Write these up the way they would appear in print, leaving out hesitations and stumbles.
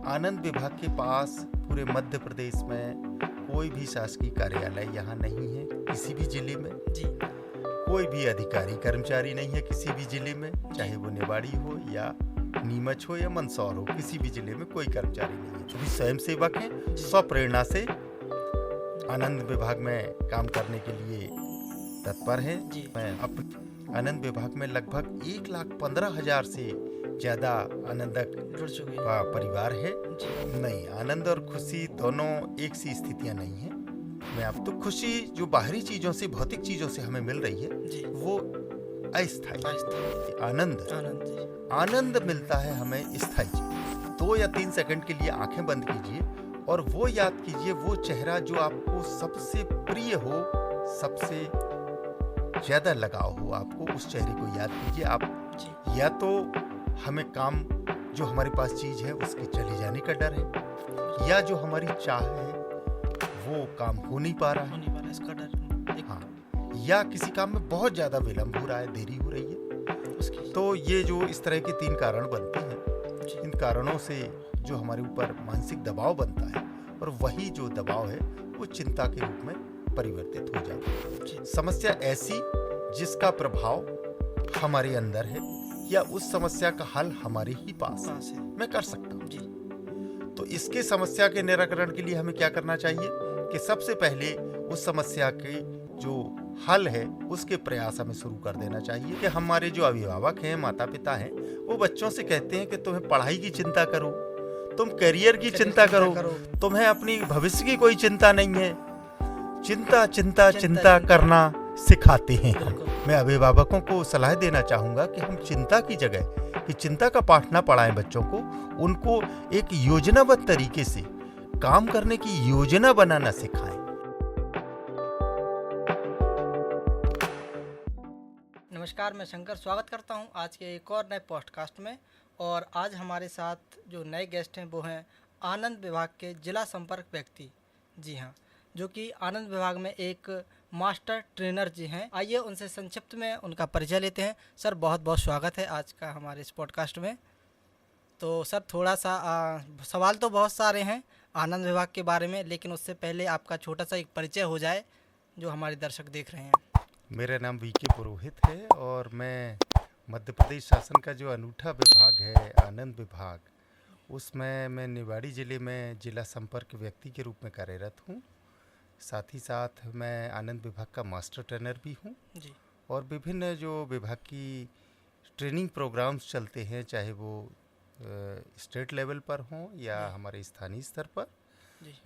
आनंद विभाग के पास पूरे मध्य प्रदेश में कोई भी शासकीय कार्यालय यहाँ नहीं है। किसी भी जिले में जी कोई भी अधिकारी कर्मचारी नहीं है किसी भी जिले में, चाहे वो निवाड़ी हो या नीमच हो या मंदसौर हो, किसी भी जिले में कोई कर्मचारी नहीं है। सभी स्वयं सेवक हैं, स्वप्रेरणा से आनंद विभाग में काम करने के लिए तत्पर हैं। जी। मैं अपने आनंद विभाग में लगभग 1,15,000 से ज्यादा आनंदक जुड़ चुके का परिवार है। जी। नहीं, आनंद और खुशी दोनों एक सी स्थितियां नहीं है। मैं अब तो खुशी जो बाहरी चीजों से, भौतिक चीजों से हमें मिल रही है जी। वो अस्थायी। आनंद जी। आनंद मिलता है हमें स्थायी चीज। 2 या 3 सेकंड के लिए आंखें बंद कीजिए और वो याद कीजिए, वो चेहरा जो आपको सबसे प्रिय हो, सबसे ज्यादा लगाव हो, आपको उस चेहरे को याद कीजिए। आप जी। या तो हमें काम जो हमारे पास चीज है उसके चले जाने का डर है, या जो हमारी चाह है वो काम हो नहीं पा रहा है, होने वाला इसका डर हाँ, या किसी काम में बहुत ज्यादा विलंब हो रहा है, देरी हो रही है। उसकी तो ये जो इस तरह के 3 कारण बनते हैं, जी। इन कारणों से जो हमारे ऊपर मानसिक दबाव बनता है, और वही जो दबाव है वो चिंता के रूप में परिवर्तित हो जाता है। जी। समस्या ऐसी जिसका प्रभाव हमारे अंदर है, या उस समस्या का हल हमारे ही पास पास है। मैं कर सकता हूँ। जी। तो इसके समस्या के निराकरण के लिए हमें क्या करना चाहिए कि सबसे पहले उस समस्या के जो हल है उसके प्रयास हमें शुरू कर देना चाहिए। कि हमारे जो अभिभावक हैं, माता पिता हैं, वो बच्चों से कहते हैं कि तुम्हें पढ़ाई की चिंता करो, तुम करियर की चिंता करो, तुम्हें अपनी भविष्य की कोई चिंता नहीं है। चिंता करना सिखाते हैं हम। मैं अभिभावकों को सलाह देना चाहूंगा कि हम चिंता की जगह कि चिंता का पाठ ना पढ़ाएं बच्चों को, उनको एक योजनाबद्ध तरीके से काम करने की योजना बनाना सिखाएं। नमस्कार, मैं शंकर स्वागत करता हूं आज के एक और नए पॉडकास्ट में। और आज हमारे साथ जो नए गेस्ट हैं वो हैं आनंद विभाग के जिला संपर्क व्यक्ति, जी हाँ, जो कि आनंद विभाग में एक मास्टर ट्रेनर जी हैं। आइए उनसे संक्षिप्त में उनका परिचय लेते हैं। सर, बहुत बहुत स्वागत है आज का हमारे इस पॉडकास्ट में। तो सर, थोड़ा सा सवाल तो बहुत सारे हैं आनंद विभाग के बारे में, लेकिन उससे पहले आपका छोटा सा एक परिचय हो जाए जो हमारे दर्शक देख रहे हैं। मेरा नाम वीके पुरोहित है और मैं मध्य प्रदेश शासन का जो अनूठा विभाग है आनंद विभाग, उसमें मैं निवाड़ी जिले में जिला संपर्क व्यक्ति के रूप में कार्यरत हूँ। साथ ही साथ मैं आनंद विभाग का मास्टर ट्रेनर भी हूँ जी। और विभिन्न जो विभाग की ट्रेनिंग प्रोग्राम्स चलते हैं, चाहे वो स्टेट लेवल पर हों या हमारे स्थानीय स्तर पर,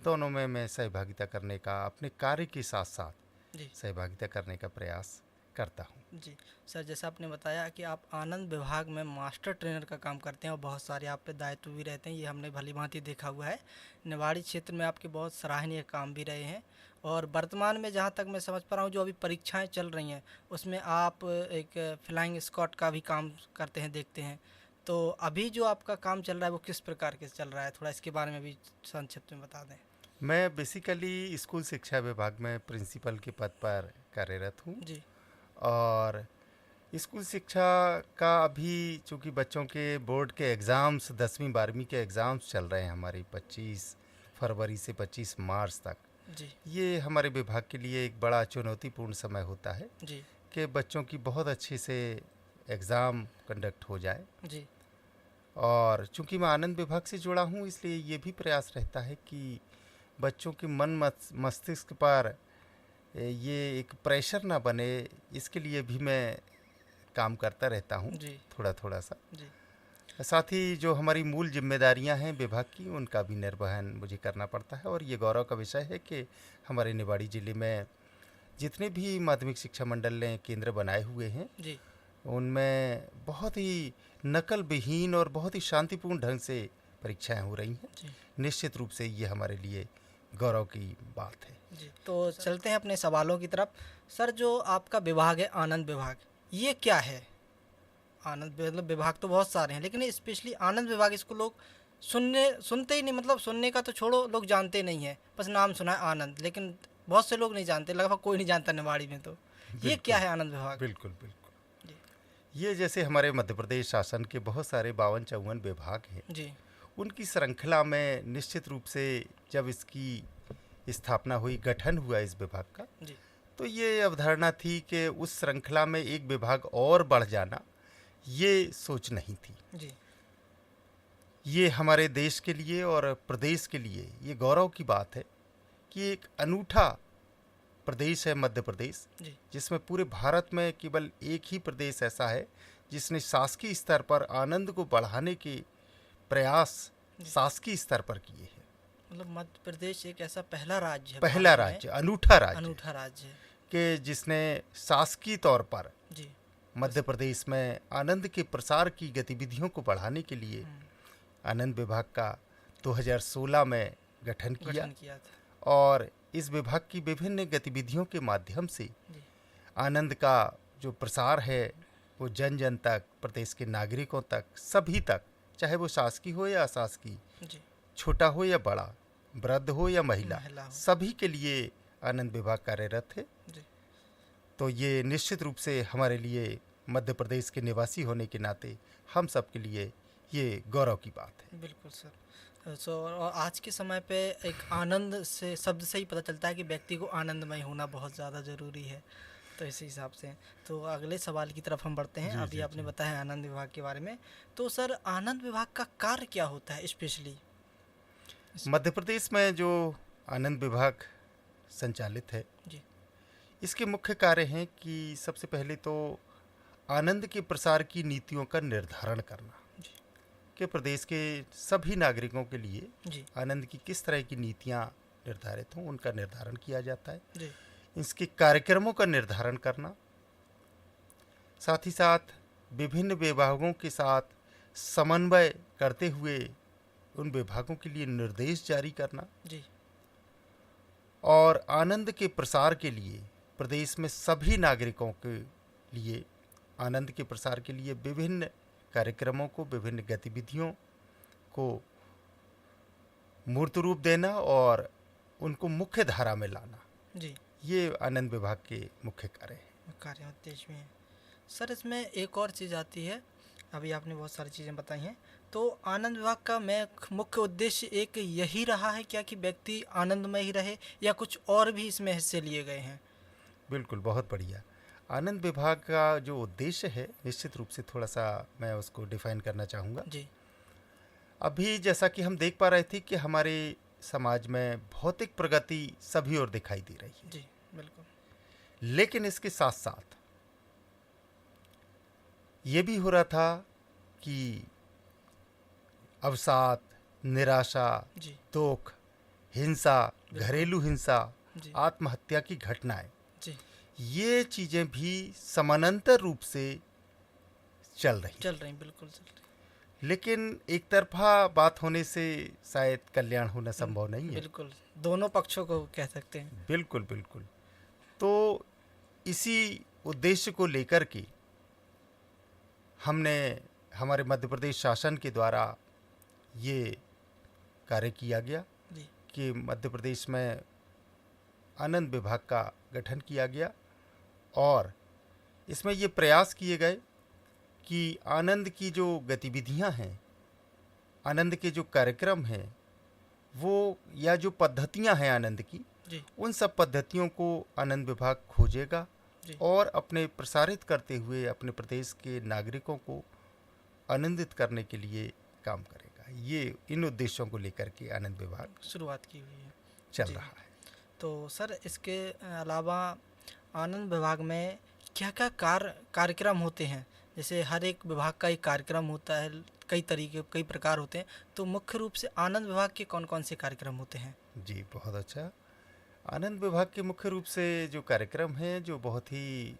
दोनों में मैं सहभागिता करने का, अपने कार्य के साथ साथ सहभागिता करने का प्रयास करता हूँ। जी सर, जैसा आपने बताया कि आप आनंद विभाग में मास्टर ट्रेनर का काम करते हैं और बहुत सारे आप पे दायित्व भी रहते हैं, ये हमने भली भांति देखा हुआ है। निवाड़ी क्षेत्र में आपके बहुत सराहनीय काम भी रहे हैं और वर्तमान में जहाँ तक मैं समझ पा रहा हूँ जो अभी परीक्षाएं चल रही हैं उसमें आप एक फ्लाइंग स्क्वाड का भी काम करते हैं, देखते हैं। तो अभी जो आपका काम चल रहा है वो किस प्रकार के चल रहा है, थोड़ा इसके बारे में भी संक्षिप्त में बता दें। मैं बेसिकली स्कूल शिक्षा विभाग में प्रिंसिपल के पद पर कार्यरत हूँ जी। और स्कूल शिक्षा का अभी चूँकि बच्चों के बोर्ड के एग्ज़ाम्स 10वीं 12वीं के एग्ज़ाम्स चल रहे हैं हमारी 25 फरवरी से 25 मार्च तक। जी। ये हमारे विभाग के लिए एक बड़ा चुनौतीपूर्ण समय होता है जी कि बच्चों की बहुत अच्छे से एग्ज़ाम कंडक्ट हो जाए। जी। और चूँकि मैं आनंद विभाग से जुड़ा हूँ इसलिए ये भी प्रयास रहता है कि बच्चों के मन मस्तिष्क पर ये एक प्रेशर ना बने, इसके लिए भी मैं काम करता रहता हूँ थोड़ा थोड़ा सा। जी। साथ ही जो हमारी मूल जिम्मेदारियां हैं विभाग की, उनका भी निर्वहन मुझे करना पड़ता है। और ये गौरव का विषय है कि हमारे निवाड़ी जिले में जितने भी माध्यमिक शिक्षा मंडल ने केंद्र बनाए हुए हैं जी, उनमें बहुत ही नकल विहीन और बहुत ही शांतिपूर्ण ढंग से परीक्षाएं हो रही हैं। निश्चित रूप से ये हमारे लिए गौरव की बात है जी। तो चलते हैं अपने सवालों की तरफ। सर, जो आपका विभाग है आनंद विभाग, ये क्या है? आनंद मतलब विभाग तो बहुत सारे हैं लेकिन स्पेशली आनंद विभाग, इसको लोग सुनते ही नहीं, मतलब सुनने का तो छोड़ो, लोग जानते नहीं है, बस नाम सुना है आनंद, लेकिन बहुत से लोग नहीं जानते, लगभग कोई नहीं जानता निवाड़ी में। तो ये क्या है आनंद विभाग? बिल्कुल बिल्कुल। ये जैसे हमारे मध्य प्रदेश शासन के बहुत सारे 52-54 विभाग हैं जी, उनकी श्रृंखला में निश्चित रूप से जब इसकी स्थापना हुई, गठन हुआ इस विभाग का, जी तो ये अवधारणा थी कि उस श्रृंखला में एक विभाग और बढ़ जाना, ये सोच नहीं थी। जी ये हमारे देश के लिए और प्रदेश के लिए ये गौरव की बात है कि एक अनूठा प्रदेश है मध्य प्रदेश, जी जिसमें पूरे भारत में केवल एक ही प्रदेश ऐसा है जिसने शासकीय स्तर पर आनंद को बढ़ाने के प्रयास शासकीय स्तर पर किए हैं। मतलब मध्य प्रदेश एक ऐसा पहला राज्य है, पहला राज्य, अनूठा राज्य है कि जिसने शासकीय तौर पर जी मध्य प्रदेश में आनंद के प्रसार की गतिविधियों को बढ़ाने के लिए आनंद विभाग का 2016 में गठन किया था। और इस विभाग की विभिन्न गतिविधियों के माध्यम से आनंद का जो प्रसार है वो जन जन तक, प्रदेश के नागरिकों तक, सभी तक, चाहे वो शासकीय हो या अशासकीय, छोटा हो या बड़ा, वृद्ध हो या महिला हो, सभी के लिए आनंद विभाग कार्यरत है। तो ये निश्चित रूप से हमारे लिए मध्य प्रदेश के निवासी होने के नाते हम सब के लिए ये गौरव की बात है। बिल्कुल सर। और आज के समय पे एक आनंद से शब्द से ही पता चलता है कि व्यक्ति को आनंदमय होना बहुत ज़्यादा ज़रूरी है। तो इसी हिसाब से तो अगले सवाल की तरफ हम बढ़ते हैं। अभी आपने बताया आनंद विभाग के बारे में, तो सर आनंद विभाग का कार्य क्या होता है स्पेशली? मध्य प्रदेश में जो आनंद विभाग संचालित है जी, इसके मुख्य कार्य हैं कि सबसे पहले तो आनंद के प्रसार की नीतियों का निर्धारण करना कि प्रदेश के सभी नागरिकों के लिए आनंद की किस तरह की नीतियां निर्धारित हों, उनका निर्धारण किया जाता है जी। इसके कार्यक्रमों का निर्धारण करना, साथ ही साथ विभिन्न विभागों के साथ समन्वय करते हुए उन विभागों के लिए निर्देश जारी करना जी। और आनंद के प्रसार के लिए प्रदेश में सभी नागरिकों के लिए आनंद के प्रसार के लिए विभिन्न कार्यक्रमों को, विभिन्न गतिविधियों को मूर्त रूप देना और उनको मुख्य धारा में लाना जी, ये आनंद विभाग के मुख्य कार्य उद्देश्य में है। सर इसमें एक और चीज़ आती है, अभी आपने बहुत सारी चीज़ें बताई हैं, तो आनंद विभाग का मुख्य उद्देश्य एक यही रहा है क्या कि व्यक्ति आनंदमय ही रहे, या कुछ और भी इसमें हिस्से लिए गए हैं? बिल्कुल, बहुत बढ़िया। आनंद विभाग का जो उद्देश्य है निश्चित रूप से थोड़ा सा मैं उसको डिफाइन करना चाहूँगा जी। अभी जैसा कि हम देख पा रहे थे कि हमारे समाज में भौतिक प्रगति सभी ओर दिखाई दे रही है जी, बिल्कुल, लेकिन इसके साथ साथ ये भी हो रहा था कि अवसाद, निराशा, दुख, हिंसा, घरेलू हिंसा, आत्महत्या की घटनाएं, ये चीजें भी समानांतर रूप से चल रही, बिल्कुल चल रही। लेकिन एक तरफा बात होने से शायद कल्याण होना संभव नहीं है। बिल्कुल, दोनों पक्षों को कह सकते हैं। बिल्कुल बिल्कुल। तो इसी उद्देश्य को लेकर के हमने हमारे मध्य प्रदेश शासन के द्वारा ये कार्य किया गया कि मध्य प्रदेश में आनंद विभाग का गठन किया गया और इसमें ये प्रयास किए गए कि आनंद की जो गतिविधियां हैं, आनंद के जो कार्यक्रम हैं, वो या जो पद्धतियां हैं आनंद की, उन सब पद्धतियों को आनंद विभाग खोजेगा और अपने प्रसारित करते हुए अपने प्रदेश के नागरिकों को आनंदित करने के लिए काम करेगा। ये इन उद्देश्यों को लेकर के आनंद विभाग शुरुआत की हुई है, चल रहा है। तो सर इसके अलावा आनंद विभाग में क्या क्या कार्यक्रम होते हैं? जैसे हर एक विभाग का एक कार्यक्रम होता है, कई प्रकार होते हैं, तो मुख्य रूप से आनंद विभाग के कौन कौन से कार्यक्रम होते हैं? जी, बहुत अच्छा। आनंद विभाग के मुख्य रूप से जो कार्यक्रम हैं, जो बहुत ही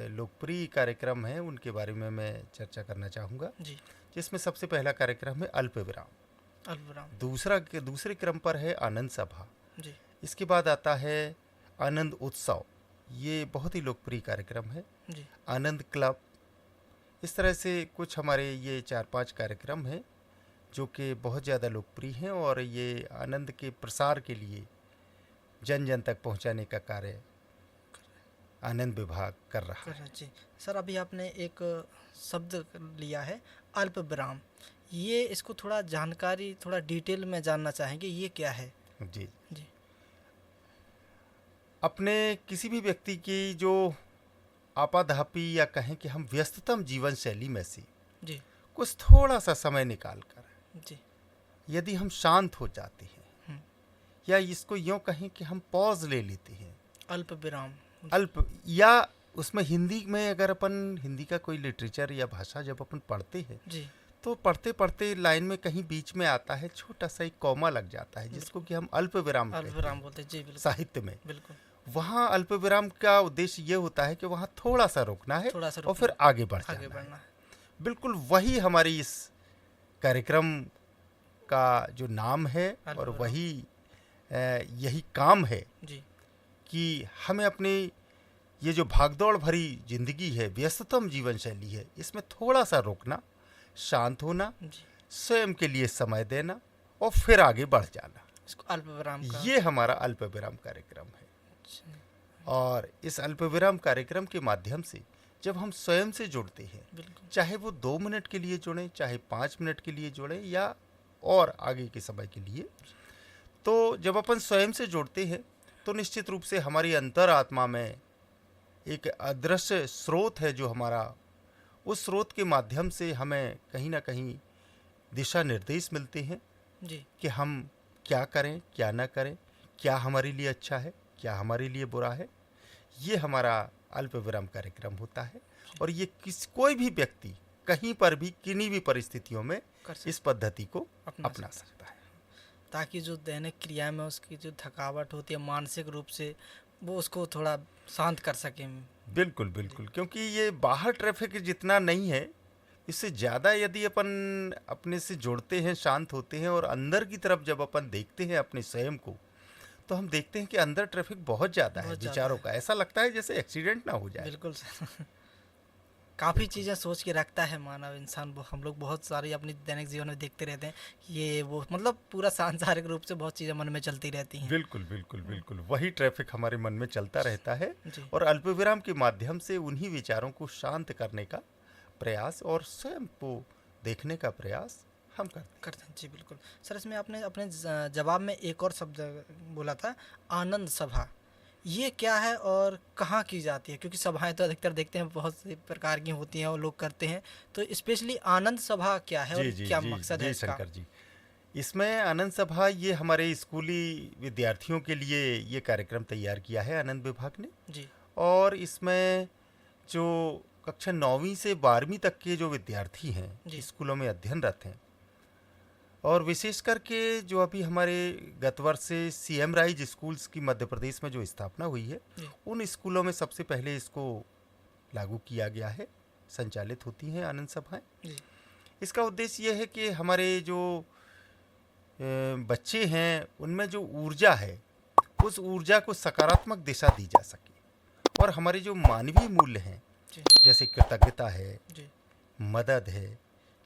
लोकप्रिय कार्यक्रम हैं, उनके बारे में मैं चर्चा करना चाहूँगा जी। जिसमें सबसे पहला कार्यक्रम है अल्प विराम। दूसरे क्रम पर है आनंद सभा जी। इसके बाद आता है आनंद उत्सव, ये बहुत ही लोकप्रिय कार्यक्रम है जी। आनंद क्लब। इस तरह से कुछ हमारे ये 4-5 कार्यक्रम हैं जो कि बहुत ज़्यादा लोकप्रिय हैं और ये आनंद के प्रसार के लिए जन जन तक पहुंचाने का कार्य आनंद विभाग कर रहा है। जी सर, अभी आपने एक शब्द लिया है अल्प विराम, ये इसको थोड़ा जानकारी थोड़ा डिटेल में जानना चाहेंगे, ये क्या है? जी जी अपने किसी भी व्यक्ति की जो आपाधापी या कहें कि हम व्यस्ततम जीवन शैली में से जी कुछ थोड़ा सा समय निकाल कर जी यदि हम शांत हो जाते हैं, हम्म, या इसको यूँ कहें कि हम पॉज ले लेते हैं, अल्प विराम। अल्प, या उसमें हिंदी में अगर अपन हिंदी का कोई लिटरेचर या भाषा जब अपन पढ़ते हैं जी तो पढ़ते पढ़ते लाइन में कहीं बीच में आता है छोटा सा एक कॉमा लग जाता है, जिसको कि हम अल्प विराम अल्प कहते विराम हैं बोलते हैं, जी बिल्कुल साहित्य में। बिल्कुल। वहाँ अल्प विराम का उद्देश्य ये होता है कि वहाँ थोड़ा सा रुकना है थोड़ा सा और फिर रुकना, आगे बढ़ आगे जाना है। बढ़ना है। बिल्कुल वही हमारी इस कार्यक्रम का जो नाम है अल्प और विराम। वही यही काम है जी कि हमें अपनी ये जो भागदौड़ भरी जिंदगी है, व्यस्ततम जीवन शैली है, इसमें थोड़ा सा रुकना, शांत होना, जी, स्वयं के लिए समय देना और फिर आगे बढ़ जाना, इसको अल्प विराम का। ये हमारा अल्प विराम कार्यक्रम है। अच्छा, और इस अल्प विराम कार्यक्रम के माध्यम से जब हम स्वयं से जुड़ते हैं, बिल्कुल चाहे वो 2 मिनट के लिए जुड़ें, चाहे 5 मिनट के लिए जुड़ें, या और आगे के समय के लिए, तो जब अपन स्वयं से जुड़ते हैं तो निश्चित रूप से हमारी अंतरात्मा में एक अदृश्य स्रोत है जो हमारा, उस स्रोत के माध्यम से हमें कहीं ना कहीं दिशा निर्देश मिलते हैं जी कि हम क्या करें, क्या ना करें, क्या हमारे लिए अच्छा है, क्या हमारे लिए बुरा है। ये हमारा अल्प विराम कार्यक्रम होता है और ये कोई भी व्यक्ति कहीं पर भी किन्हीं भी परिस्थितियों में कर इस पद्धति को अपना अपना सकता है, ताकि जो दैनिक क्रिया में उसकी जो थकावट होती है मानसिक रूप से, वो उसको थोड़ा शांत कर सके। बिल्कुल बिल्कुल, क्योंकि ये बाहर ट्रैफिक जितना नहीं है, इससे ज़्यादा यदि अपन अपने से जुड़ते हैं, शांत होते हैं और अंदर की तरफ जब अपन देखते हैं अपने स्वयं को, तो हम देखते हैं कि अंदर ट्रैफिक बहुत ज़्यादा है बहुत ज़्यादा विचारों है। का। ऐसा लगता है जैसे एक्सीडेंट ना हो जाए। बिल्कुल सर। काफ़ी चीज़ें सोच के रखता है मानव इंसान, हम लोग बहुत सारी अपनी दैनिक जीवन में देखते रहते हैं, ये वो मतलब पूरा सांसारिक रूप से बहुत चीज़ें मन में चलती रहती हैं। बिल्कुल बिल्कुल बिल्कुल, वही ट्रैफिक हमारे मन में चलता रहता है जी और अल्पविराम के माध्यम से उन्हीं विचारों को शांत करने का प्रयास और स्वयं को देखने का प्रयास हम करते हैं। जी बिल्कुल सर, इसमें आपने अपने जवाब में एक और शब्द बोला था, आनंद सभा। ये क्या है और कहाँ की जाती है? क्योंकि सभाएं तो अधिकतर देखते हैं बहुत सी प्रकार की होती हैं और लोग करते हैं, तो स्पेशली आनंद सभा क्या है हैं। और जी जी क्या जी मकसद है जी इसका? शंकर जी, इसमें आनंद सभा ये हमारे स्कूली विद्यार्थियों के लिए ये कार्यक्रम तैयार किया है आनंद विभाग ने। जी और इसमें जो कक्षा 9वीं से 12वीं तक के जो विद्यार्थी हैं, जी स्कूलों में अध्ययनरत हैं, और विशेष करके जो अभी हमारे गत वर्ष से सीएम राइज स्कूल्स की मध्य प्रदेश में जो स्थापना हुई है, जी उन स्कूलों में सबसे पहले इसको लागू किया गया है, संचालित होती हैं आनंद सभाएं। जी इसका उद्देश्य यह है कि हमारे जो बच्चे हैं उनमें जो ऊर्जा है, उस ऊर्जा को सकारात्मक दिशा दी जा सके और हमारे जो मानवीय मूल्य हैं, जी जैसे कृतज्ञता है, जी मदद है,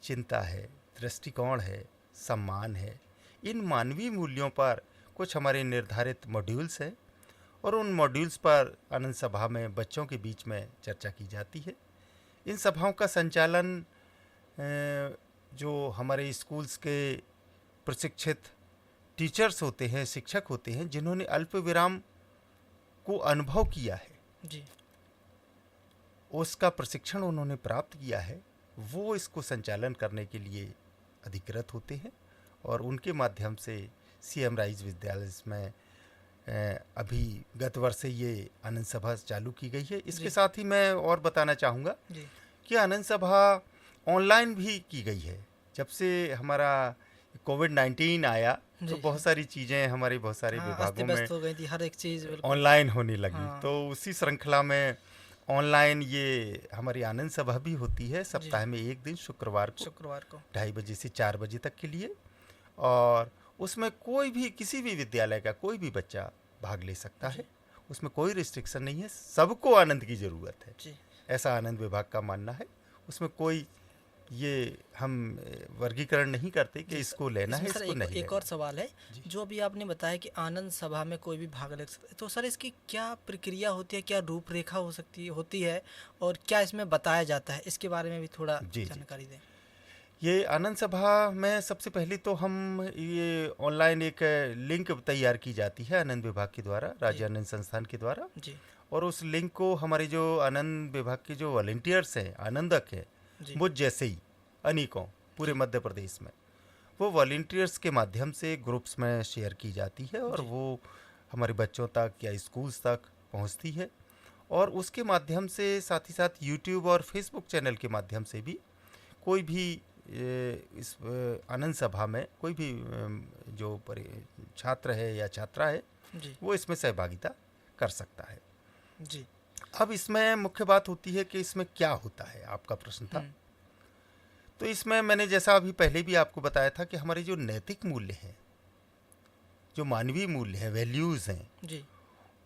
चिंता है, दृष्टिकोण है, सम्मान है, इन मानवीय मूल्यों पर कुछ हमारे निर्धारित मॉड्यूल्स हैं और उन मॉड्यूल्स पर आनंद सभा में बच्चों के बीच में चर्चा की जाती है। इन सभाओं का संचालन जो हमारे स्कूल्स के प्रशिक्षित टीचर्स होते हैं, शिक्षक होते हैं, जिन्होंने अल्प विराम को अनुभव किया है, जी उसका प्रशिक्षण उन्होंने प्राप्त किया है, वो इसको संचालन करने के लिए अधिकृत होते हैं और उनके माध्यम से सीएम राइज विद्यालय में अभी गत वर्ष से ये आनंद सभा चालू की गई है। इसके साथ ही मैं और बताना चाहूँगा कि आनंद सभा ऑनलाइन भी की गई है। जब से हमारा कोविड-19 आया तो बहुत सारी चीज़ें हमारे बहुत सारे विभागों में हो गई थी, हर एक चीज़ ऑनलाइन होने लगी। तो उसी श्रृंखला में ऑनलाइन ये हमारी आनंद सभा भी होती है सप्ताह में एक दिन, शुक्रवार को 2:30 बजे से 4 बजे तक के लिए, और उसमें कोई भी किसी भी विद्यालय का कोई भी बच्चा भाग ले सकता है। उसमें कोई रिस्ट्रिक्शन नहीं है, सबको आनंद की ज़रूरत है, ऐसा आनंद विभाग का मानना है। उसमें कोई ये हम वर्गीकरण नहीं करते कि इसको लेना है, इसको नहीं। एक और सवाल है, जो अभी आपने बताया कि आनंद सभा में कोई भी भाग ले सकता है, तो सर इसकी क्या प्रक्रिया होती है, क्या रूपरेखा होती है और क्या इसमें बताया जाता है, इसके बारे में भी थोड़ा जानकारी दें। ये आनंद सभा में सबसे पहले तो हम ये ऑनलाइन एक लिंक तैयार की जाती है आनंद विभाग के द्वारा, राज्य आनंद संस्थान के द्वारा। जी और उस लिंक को हमारे जो आनंद विभाग के जो वॉलंटियर्स हैं, आनंदक हैं, मुझ जैसे ही अनेकों पूरे मध्य प्रदेश में, वो वॉलंटियर्स के माध्यम से ग्रुप्स में शेयर की जाती है और वो हमारे बच्चों तक या स्कूल्स तक पहुंचती है। और उसके माध्यम से साथ ही साथ यूट्यूब और फेसबुक चैनल के माध्यम से भी कोई भी इस आनंद सभा में कोई भी जो छात्र है या छात्रा है वो इसमें सहभागिता कर सकता है। जी। अब इसमें मुख्य बात होती है कि इसमें क्या होता है, आपका प्रश्न था। तो इसमें मैंने जैसा अभी पहले भी आपको बताया था कि हमारे जो नैतिक मूल्य हैं, जो मानवीय मूल्य हैं, वैल्यूज़ हैं जी,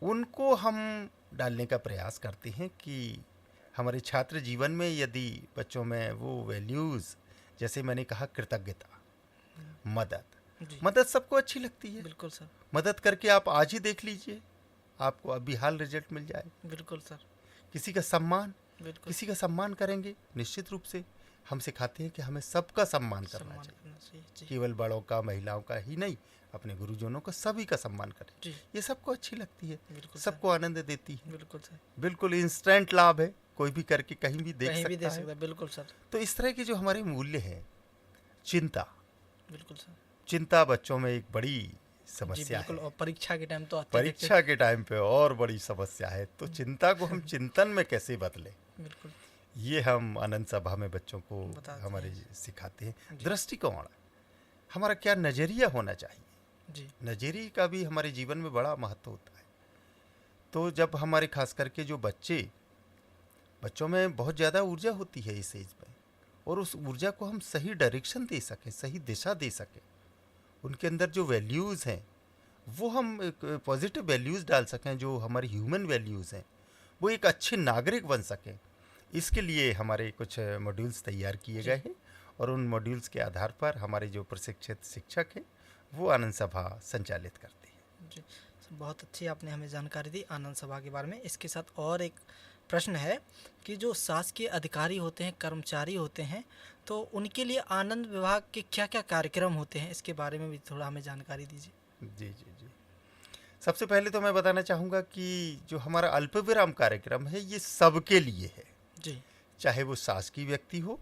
उनको हम डालने का प्रयास करते हैं कि हमारे छात्र जीवन में यदि बच्चों में वो वैल्यूज़, जैसे मैंने कहा कृतज्ञता, मदद सबको अच्छी लगती है। बिल्कुल सर। मदद करके आप आज ही देख लीजिए, आपको अभी हाल रिजल्ट मिल जाए। बिल्कुल सर। किसी का सम्मान, बिल्कुल। किसी का सम्मान करेंगे, निश्चित रूप से हम सिखाते हैं कि हमें सबका सम्मान करना चाहिए, केवल बड़ों का, महिलाओं का ही नहीं, अपने गुरुजनों का, सभी का सम्मान करें। ये सबको अच्छी लगती है, सबको आनंद देती है। बिल्कुल सर। बिल्कुल इंस्टेंट लाभ है, कोई भी करके कहीं भी देख सकता है। बिल्कुल सर। तो इस तरह के जो हमारे मूल्य हैं, चिंता, बिल्कुल सर, चिंता बच्चों में एक बड़ी समस्या है। और परीक्षा के टाइम तो परीक्षा के टाइम पे और बड़ी समस्या है। तो चिंता को हम चिंतन में कैसे बदलें, बिल्कुल ये हम आनंद सभा में बच्चों को हमारे सिखाते हैं। दृष्टिकोण, हमारा क्या नज़रिया होना चाहिए, जी, नज़रिए का भी हमारे जीवन में बड़ा महत्व होता है। तो जब हमारे खास करके जो बच्चों में बहुत ज़्यादा ऊर्जा होती है इस एज में, और उस ऊर्जा को हम सही डायरेक्शन दे सकें, सही दिशा दे सकें, उनके अंदर जो वैल्यूज़ हैं वो हम पॉजिटिव वैल्यूज़ डाल सकें, जो हमारी ह्यूमन वैल्यूज़ हैं, वो एक अच्छे नागरिक बन सकें। इसके लिए हमारे कुछ मॉड्यूल्स तैयार किए गए हैं और उन मॉड्यूल्स के आधार पर हमारे जो प्रशिक्षित शिक्षक हैं वो आनंद सभा संचालित करते हैं। जी, बहुत अच्छी आपने हमें जानकारी दी आनंद सभा के बारे में। इसके साथ और एक प्रश्न है कि जो शासकीय अधिकारी होते हैं, कर्मचारी होते हैं, तो उनके लिए आनंद विभाग के क्या क्या कार्यक्रम होते हैं, इसके बारे में भी थोड़ा हमें जानकारी दीजिए। जी जी जी, सबसे पहले तो मैं बताना चाहूँगा कि जो हमारा अल्पविराम कार्यक्रम है ये सबके लिए है जी, चाहे वो शासकीय व्यक्ति हो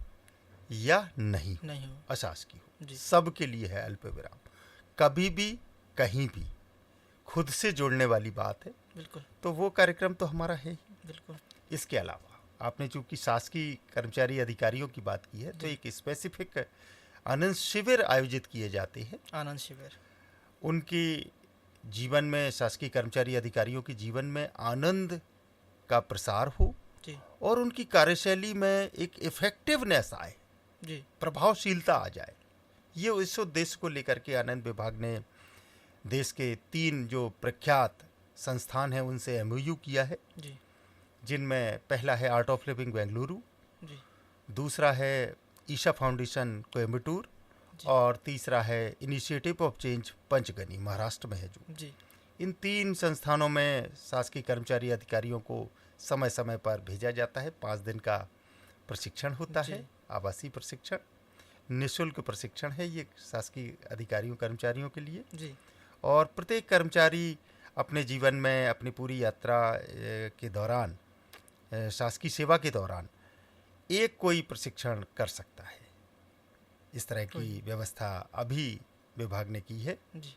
या नहीं हो, अशासकीय हो, सबके लिए है अल्पविराम। कभी भी कहीं भी खुद से जुड़ने वाली बात है। बिल्कुल। तो वो कार्यक्रम तो हमारा है ही। बिल्कुल। इसके अलावा आपने चूंकि शासकीय कर्मचारी अधिकारियों की बात की है, तो एक स्पेसिफिक आनंद शिविर आयोजित किए जाते हैं। आनंद शिविर उनकी जीवन में, शासकीय कर्मचारी अधिकारियों के जीवन में आनंद का प्रसार हो जी, और उनकी कार्यशैली में एक इफेक्टिवनेस आए जी, प्रभावशीलता आ जाए। ये इस उद्देश्य को लेकर के आनंद विभाग ने देश के 3 जो प्रख्यात संस्थान हैं उनसे एमओयू किया है जी, जिनमें पहला है आर्ट ऑफ लिविंग बेंगलुरु, दूसरा है ईशा फाउंडेशन कोयम्बटूर और तीसरा है initiative of change Panchgani, Maharashtra में है जो। जी। इन 3 संस्थानों में शासकीय कर्मचारी अधिकारियों को समय समय पर भेजा जाता है। 5 दिन का प्रशिक्षण होता है, आवासीय प्रशिक्षण, निःशुल्क प्रशिक्षण है ये शासकीय अधिकारियों कर्मचारियों के लिए जी। और प्रत्येक कर्मचारी अपने जीवन में, अपनी पूरी यात्रा के दौरान, शासकीय सेवा के दौरान एक कोई प्रशिक्षण कर सकता है। इस तरह की व्यवस्था अभी विभाग ने की है जी।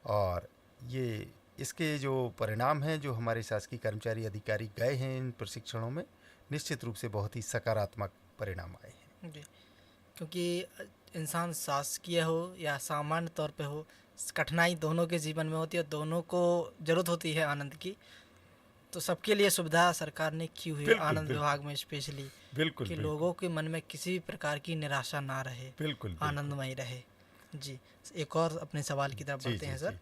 और ये इसके जो परिणाम हैं, जो हमारे शासकीय कर्मचारी अधिकारी गए हैं इन प्रशिक्षणों में, निश्चित रूप से बहुत ही सकारात्मक परिणाम आए हैं जी। क्योंकि इंसान शासकीय हो या सामान्य तौर पे हो, कठिनाई दोनों के जीवन में होती है, दोनों को ज़रूरत होती है आनंद की। तो सबके लिए सुविधा सरकार ने की हुई है आनंद विभाग में स्पेशली, कि लोगों के मन में किसी भी प्रकार की निराशा ना रहे, आनंदमय रहे। जी, एक और अपने सवाल की तरफ बढ़ते हैं सर,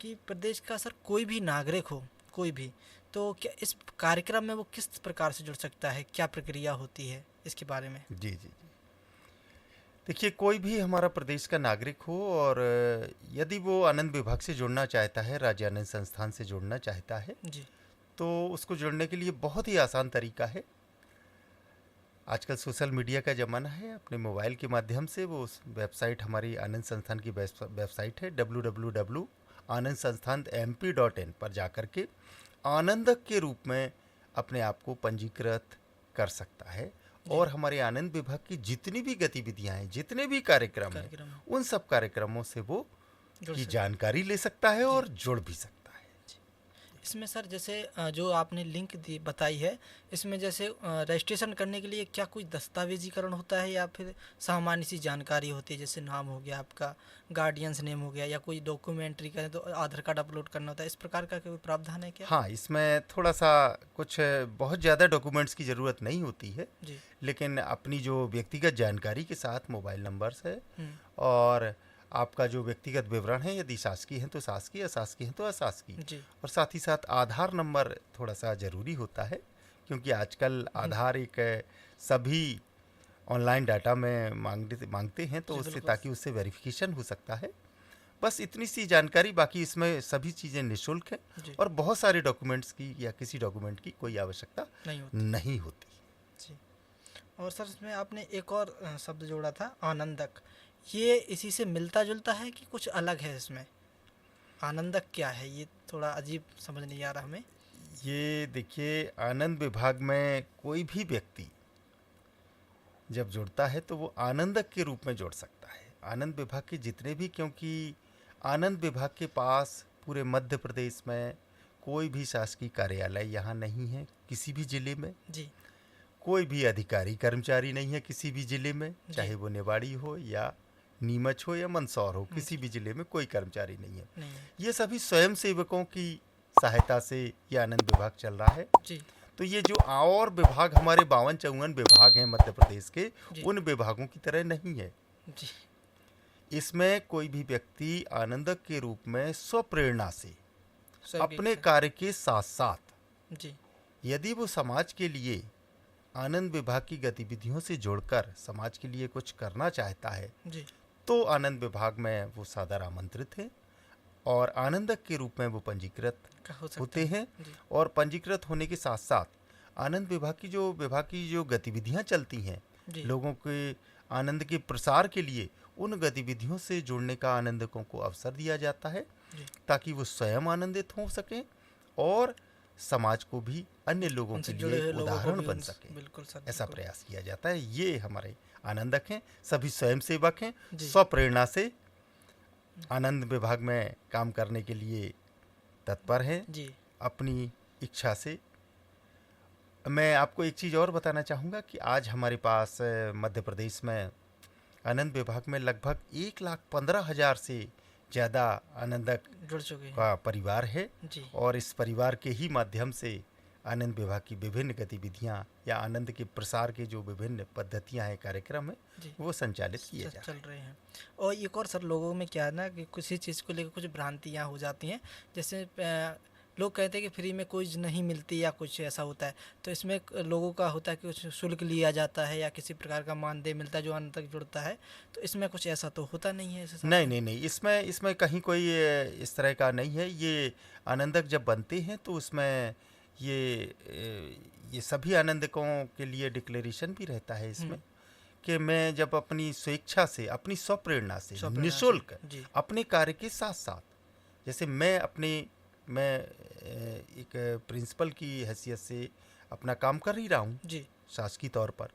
कि प्रदेश का सर कोई भी नागरिक हो, कोई भी, तो क्या इस कार्यक्रम में वो किस प्रकार से जुड़ सकता है, क्या प्रक्रिया होती है, इसके बारे में? जी जी जी, देखिए, कोई भी हमारा प्रदेश का नागरिक हो और यदि वो आनंद विभाग से जुड़ना चाहता है, राज्य आनंद संस्थान से जुड़ना चाहता है जी, तो उसको जुड़ने के लिए बहुत ही आसान तरीका है। आजकल सोशल मीडिया का ज़माना है, अपने मोबाइल के माध्यम से वो उस वेबसाइट, हमारी आनंद संस्थान की वेबसाइट है www.anandsansthan.mp.in पर जाकर के आनंदक के रूप में अपने आप को पंजीकृत कर सकता है। और हमारे आनंद विभाग की जितनी भी गतिविधियां हैं, जितने भी कार्यक्रम हैं, उन सब कार्यक्रमों से वो की जानकारी ले सकता है और जुड़ भी सकता है। इसमें सर जैसे जो आपने लिंक दी बताई है, इसमें जैसे रजिस्ट्रेशन करने के लिए क्या कोई दस्तावेजीकरण होता है या फिर सामान्य सी जानकारी होती है, जैसे नाम हो गया आपका, गार्डियंस नेम हो गया, या कोई डॉक्यूमेंट्री करें तो आधार कार्ड अपलोड करना होता है, इस प्रकार का कोई प्रावधान है क्या? हाँ, इसमें थोड़ा सा कुछ बहुत ज़्यादा डॉक्यूमेंट्स की ज़रूरत नहीं होती है जी। लेकिन अपनी जो व्यक्तिगत जानकारी के साथ मोबाइल नंबर्स है और आपका जो व्यक्तिगत विवरण है, यदि शासकीय हैं तो शासकीय, अशासकीय हैं तो अशासकीय, और साथ ही साथ आधार नंबर थोड़ा सा ज़रूरी होता है, क्योंकि आजकल आधार एक सभी ऑनलाइन डाटा में मांगते हैं, तो उससे ताकि उससे वेरिफिकेशन हो सकता है। बस इतनी सी जानकारी, बाकी इसमें सभी चीज़ें निःशुल्क हैं और बहुत सारे डॉक्यूमेंट्स की या किसी डॉक्यूमेंट की कोई आवश्यकता नहीं होती जी। और सर इसमें आपने एक और शब्द जोड़ा था, आनंदक, ये इसी से मिलता जुलता है कि कुछ अलग है इसमें? आनंदक क्या है, ये थोड़ा अजीब समझ नहीं आ रहा हमें। ये देखिए, आनंद विभाग में कोई भी व्यक्ति जब जुड़ता है तो वो आनंदक के रूप में जुड़ सकता है। आनंद विभाग के जितने भी, क्योंकि आनंद विभाग के पास पूरे मध्य प्रदेश में कोई भी शासकीय कार्यालय यहाँ नहीं है, किसी भी जिले में जी। कोई भी अधिकारी कर्मचारी नहीं है किसी भी जिले में, चाहे वो निवाड़ी हो या नीमच हो या मंदसौर हो, किसी भी जिले में कोई कर्मचारी नहीं है। ये सभी स्वयं सेवकों की सहायता से ये आनंद विभाग चल रहा है जी। तो ये जो और विभाग हमारे 52-54 विभाग हैं मध्य प्रदेश के, उन विभागों की तरह नहीं है जी। इसमें कोई भी व्यक्ति आनंदक के रूप में स्वप्रेरणा से अपने कार्य के साथ साथ जी, यदि वो समाज के लिए आनंद विभाग की गतिविधियों से जुड़कर समाज के लिए कुछ करना चाहता है जी, तो आनंद विभाग में वो सादर आमंत्रित है और आनंदक के रूप में वो पंजीकृत होते हैं। और पंजीकृत होने के साथ साथ आनंद विभाग की जो गतिविधियां चलती हैं लोगों के आनंद के प्रसार के लिए, उन गतिविधियों से जुड़ने का आनंदकों को अवसर दिया जाता है ताकि वो स्वयं आनंदित हो सकें और समाज को भी अन्य लोगों के लिए उदाहरण बन सके। ऐसा प्रयास किया जाता है। ये हमारे आनंदक हैं, सभी स्वयं सेवक हैं, स्वप्रेरणा से आनंद विभाग में काम करने के लिए तत्पर हैं जी। अपनी इच्छा से। मैं आपको एक चीज़ और बताना चाहूँगा कि आज हमारे पास मध्य प्रदेश में आनंद विभाग में लगभग 1,15,000 से ज़्यादा आनंदक जुड़ चुके का परिवार है जी। और इस परिवार के ही माध्यम से आनंद विभाग की विभिन्न गतिविधियां या आनंद के प्रसार के जो विभिन्न पद्धतियां हैं, कार्यक्रम है, वो संचालित किए चल रहे हैं। और एक और सर, लोगों में क्या है ना कि किसी चीज़ को लेकर कुछ भ्रांतियां हो जाती हैं, जैसे लोग कहते हैं कि फ्री में कोई नहीं मिलती या कुछ ऐसा होता है, तो इसमें लोगों का होता है कि कुछ शुल्क लिया जाता है या किसी प्रकार का मानदेय मिलता है जो आनंद तक जुड़ता है, तो इसमें कुछ ऐसा तो होता नहीं है? नहीं, इसमें कहीं कोई इस तरह का नहीं है। ये आनंदक जब बनते हैं तो उसमें ये सभी आनंदकों के लिए डिक्लेरेशन भी रहता है इसमें कि मैं जब अपनी स्वेच्छा से, अपनी स्वप्रेरणा से निःशुल्क अपने कार्य के साथ साथ, जैसे मैं एक प्रिंसिपल की हैसियत से अपना काम कर ही रहा हूँ जी, शासकीय तौर पर,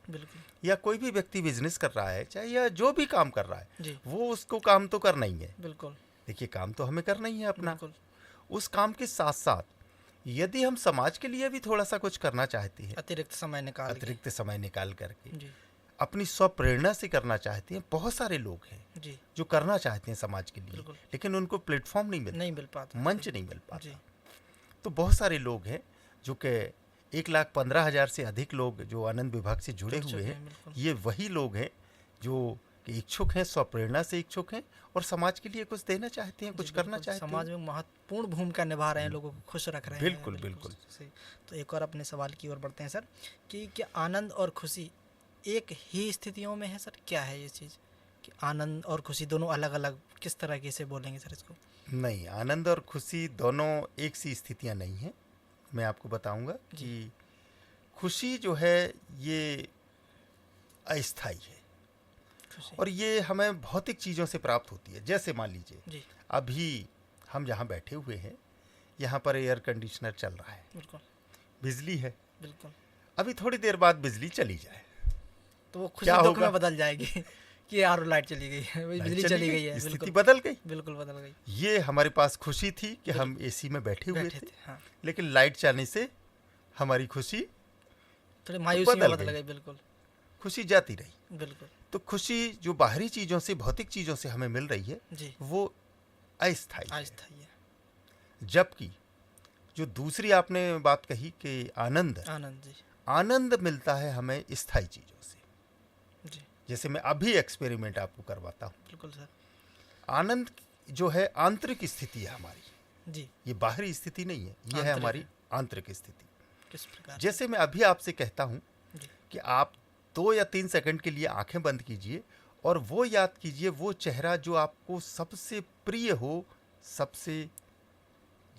या कोई भी व्यक्ति बिजनेस कर रहा है, चाहे या जो भी काम कर रहा है, वो उसको काम तो करना ही है। बिल्कुल, देखिए, काम तो हमें करना ही है अपना। उस काम के साथ साथ यदि हम समाज के लिए भी थोड़ा सा कुछ करना चाहते हैं, अतिरिक्त समय निकाल करके अपनी स्वप्रेरणा से करना चाहते हैं, बहुत सारे लोग हैं जी, जो करना चाहते हैं समाज के लिए, लेकिन उनको प्लेटफॉर्म नहीं मिल पाता, मंच नहीं मिल पाता। तो बहुत सारे लोग हैं जो कि 1,15,000 से अधिक लोग जो आनंद विभाग से जुड़े हुए हैं, ये वही लोग हैं जो कि इच्छुक हैं, स्वप्रेरणा से इच्छुक हैं और समाज के लिए कुछ देना चाहते हैं, कुछ करना चाहते हैं, समाज में महत्वपूर्ण भूमिका निभा रहे हैं, लोगों को खुश रख रहे हैं। बिल्कुल। तो एक और अपने सवाल की ओर बढ़ते हैं सर, कि क्या आनंद और खुशी एक ही स्थितियों में है सर? क्या है ये चीज़ कि आनंद और खुशी दोनों अलग अलग, किस तरह के से बोलेंगे सर इसको? नहीं, आनंद और खुशी दोनों एक सी स्थितियाँ नहीं हैं। मैं आपको बताऊंगा कि खुशी जो है ये अस्थाई है खुशी। और ये हमें भौतिक चीज़ों से प्राप्त होती है। जैसे मान लीजिए जी अभी हम जहाँ बैठे हुए हैं, यहाँ पर एयर कंडीशनर चल रहा है, बिल्कुल बिजली है। बिल्कुल। अभी थोड़ी देर बाद बिजली चली जाए तो वो खुशी क्या दुख होगा? में बदल जाएगी कि यार लाइट चली गई है, वही बिजली चली गई है। स्थिति बिल्कुल बदल गई। बिल्कुल बदल गई। ये हमारे पास खुशी थी कि हम एसी में बैठे हुए बैठे थे, थे हाँ, लेकिन लाइट जाने से हमारी खुशी थोड़ी मायूसी में बदल बदल गई। गई। बिल्कुल खुशी जाती रही। बिल्कुल तो खुशी जो बाहरी चीज़ों से, भौतिक चीज़ों से हमें मिल रही है, जी वो अस्थाई है। अस्थाई है। जबकि जो दूसरी आपने बात कही कि आनंद आनंद जी आनंद मिलता है हमें स्थायी चीज़ों से। जी जैसे मैं अभी एक्सपेरिमेंट आपको करवाता हूँ। बिल्कुल सर। आनंद जो है आंतरिक स्थिति है हमारी, जी ये बाहरी स्थिति नहीं है, ये है आंतरिक हमारी है। आंतरिक स्थिति। किस प्रकार? जैसे मैं अभी आपसे कहता हूँ जी कि आप 2 या 3 सेकंड के लिए आंखें बंद कीजिए और वो याद कीजिए, वो चेहरा जो आपको सबसे प्रिय हो, सबसे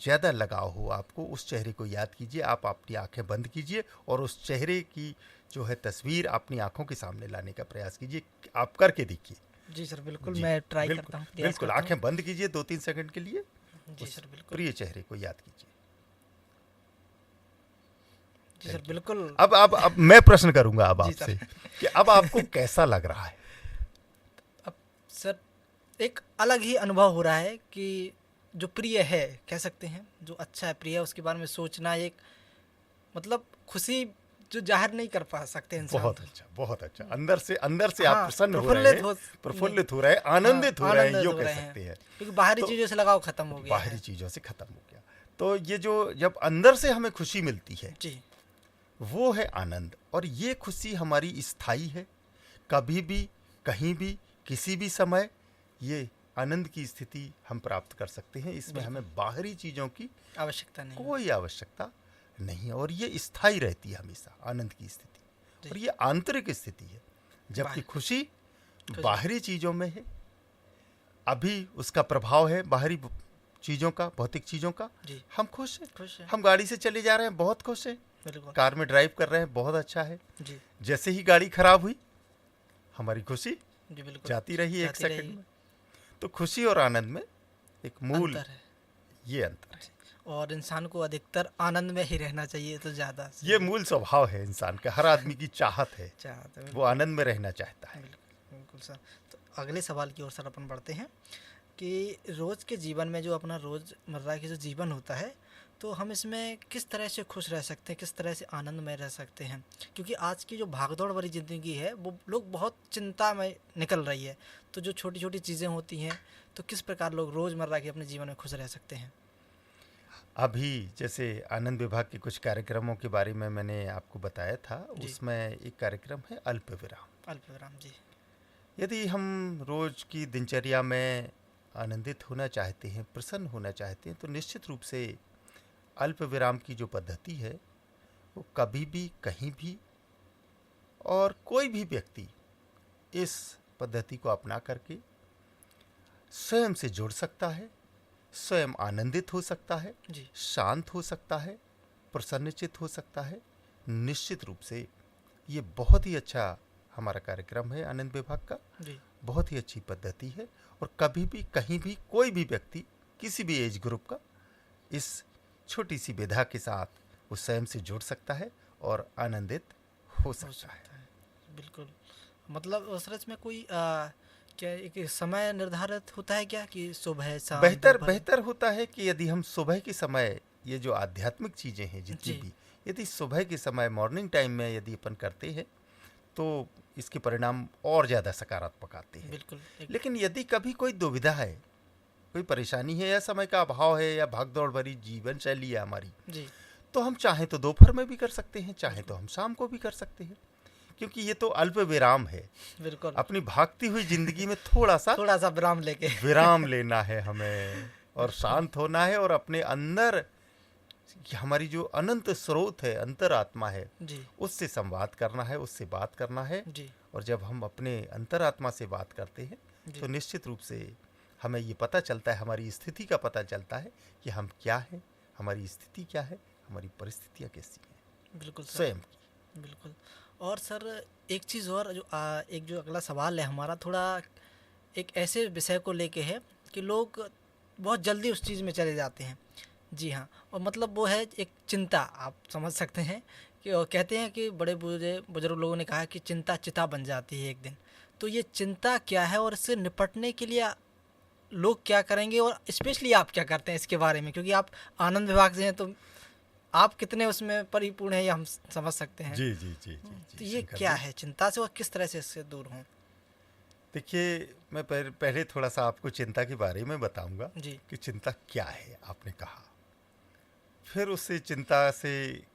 ज़्यादा लगाव हो आपको, उस चेहरे को याद कीजिए। आप अपनी आंखें बंद कीजिए और उस चेहरे की जो है तस्वीर अपनी आंखों के सामने लाने का प्रयास कीजिए। आप करके देखिए। जी सर बिल्कुल, जी, मैं ट्राई बिल्कुल, करता हूँ, प्रयास बिल्कुल करता आंखें बंद कीजिए 2-3 सेकंड के लिए, हूँ। जी उस सर बिल्कुल। प्रिय चेहरे को याद कीजिए। जी सर बिल्कुल। अब मैं प्रश्न करूंगा अब जी आपसे सर। कि अब आपको कैसा लग रहा है? अब सर एक अलग ही अनुभव हो रहा है कि जो प्रिय है, कह सकते हैं जो अच्छा है, प्रिय है, उसके बारे में सोचना एक मतलब खुशी जो जाहिर नहीं कर पा सकते इंसान। बहुत अच्छा, बहुत अच्छा। अंदर से आप हाँ, प्रसन्न हो रहे प्रफुल्लित हैं, हो प्रफुल्लित हो रहे हैं, आनंदित हो रहे हैं, आनंदित यो हो कह रहे हैं। सकते हैं। क्योंकि बाहरी तो चीज़ों से लगाव खत्म हो गया बाहरी है। चीजों से खत्म हो गया। तो ये जो जब अंदर से हमें खुशी मिलती है, जी वो है आनंद। और ये खुशी हमारी स्थायी है। कभी भी, कहीं भी, किसी भी समय ये आनंद की स्थिति हम प्राप्त कर सकते हैं। इसमें बिल्कुल। हमें बाहरी चीज़ों की आवश्यकता नहीं है। कोई आवश्यकता नहीं है और ये स्थायी रहती है हमेशा, आनंद की स्थिति। जी। और ये आंतरिक स्थिति है, जबकि खुशी बाहरी चीज़ों में है। अभी उसका प्रभाव है बाहरी चीज़ों का, भौतिक चीज़ों का। जी हम खुश हैं, खुश है। हम गाड़ी से चले जा रहे हैं, बहुत खुश हैं। बिल्कुल कार में ड्राइव कर रहे हैं, बहुत अच्छा है। जी जैसे ही गाड़ी खराब हुई, हमारी खुशी जी बिल्कुल जाती रही एक जाती सेकंड रही। में। तो खुशी और आनंद में एक मूल अंतर है। ये अंतर है। और इंसान को अधिकतर आनंद में ही रहना चाहिए तो ज़्यादा सही ये मूल स्वभाव है इंसान का, हर आदमी की चाहत है, चाहते हैं। वो आनंद में रहना चाहता है। बिल्कुल बिल्कुल सर। तो अगले सवाल की ओर सर अपन बढ़ते हैं कि रोज़ के जीवन में जो अपना रोज़मर्रा की जो जीवन होता है, तो हम इसमें किस तरह से खुश रह सकते हैं, किस तरह से आनंद में रह सकते हैं? क्योंकि आज की जो भागदौड़ भरी ज़िंदगी है, वो लोग बहुत चिंता में निकल रही है। तो जो छोटी छोटी चीज़ें होती हैं, तो किस प्रकार लोग रोज़मर्रा के अपने जीवन में खुश रह सकते हैं? अभी जैसे आनंद विभाग के कुछ कार्यक्रमों के बारे में मैंने आपको बताया था, उसमें एक कार्यक्रम है अल्प विराम। अल्प विराम जी। यदि हम रोज़ की दिनचर्या में आनंदित होना चाहते हैं, प्रसन्न होना चाहते हैं, तो निश्चित रूप से अल्प विराम की जो पद्धति है, वो कभी भी, कहीं भी और कोई भी व्यक्ति इस पद्धति को अपना करके स्वयं से जुड़ सकता है, स्वयं आनंदित हो सकता है, जी शांत हो सकता है, प्रसन्नचित्त हो सकता है। निश्चित रूप से ये बहुत ही अच्छा हमारा कार्यक्रम है आनंद विभाग का, जी बहुत ही अच्छी पद्धति है। और कभी भी, कहीं भी, कोई भी व्यक्ति, किसी भी एज ग्रुप का इस छोटी सी विधा के साथ वो स्वयं से जुड़ सकता है और आनंदित हो सकता है। बिल्कुल। मतलब सच में कोई क्या एक समय निर्धारित होता है क्या कि सुबह शाम दोपहर? बेहतर होता है कि यदि हम सुबह के समय ये जो आध्यात्मिक चीज़ें हैं जितनी जी। भी, यदि सुबह के समय मॉर्निंग टाइम में यदि अपन करते हैं, तो इसके परिणाम और ज़्यादा सकारात्मक आते हैं। बिल्कुल लेकिन यदि कभी कोई दुविधा है, कोई परेशानी है, या समय का अभाव है, या भागदौड़ भरी जीवन शैली है हमारी, जी तो हम चाहें तो दोपहर में भी कर सकते हैं, चाहें तो हम शाम को भी कर सकते हैं, क्योंकि ये तो अल्प विराम है। बिल्कुल अपनी भागती हुई जिंदगी में थोड़ा सा विराम लेके विराम लेना है हमें, और शांत होना है, और अपने अंदर हमारी जो अनंत स्रोत है, अंतरात्मा है, जी उससे संवाद करना है, उससे बात करना है। जी और जब हम अपने अंतरात्मा से बात करते हैं, जी तो निश्चित रूप से हमें ये पता चलता है, हमारी स्थिति का पता चलता है कि हम क्या हैं, हमारी स्थिति क्या है, हमारी परिस्थितियाँ कैसी हैं बिल्कुल सर, स्वयं की। बिल्कुल। और सर एक चीज़ और जो एक जो अगला सवाल है हमारा, थोड़ा एक ऐसे विषय को लेके है कि लोग बहुत जल्दी उस चीज़ में चले जाते हैं। जी हाँ, और मतलब वो है एक चिंता, आप समझ सकते हैं कि और कहते हैं कि बड़े बुजुर्ग लोगों ने कहा है कि चिंता चिता बन जाती है एक दिन। तो ये चिंता क्या है और इससे निपटने के लिए लोग क्या करेंगे, और स्पेशली आप क्या करते हैं इसके बारे में, क्योंकि आप आनंद विभाग से हैं तो आप कितने उसमें परिपूर्ण हैं ये हम समझ सकते हैं। जी जी जी जी तो जी ये शंकर क्या जी। है चिंता से और किस तरह से इससे दूर हों? देखिए, मैं पहले थोड़ा सा आपको चिंता के बारे में बताऊंगा जी कि चिंता क्या है, आपने कहा। फिर उससे चिंता से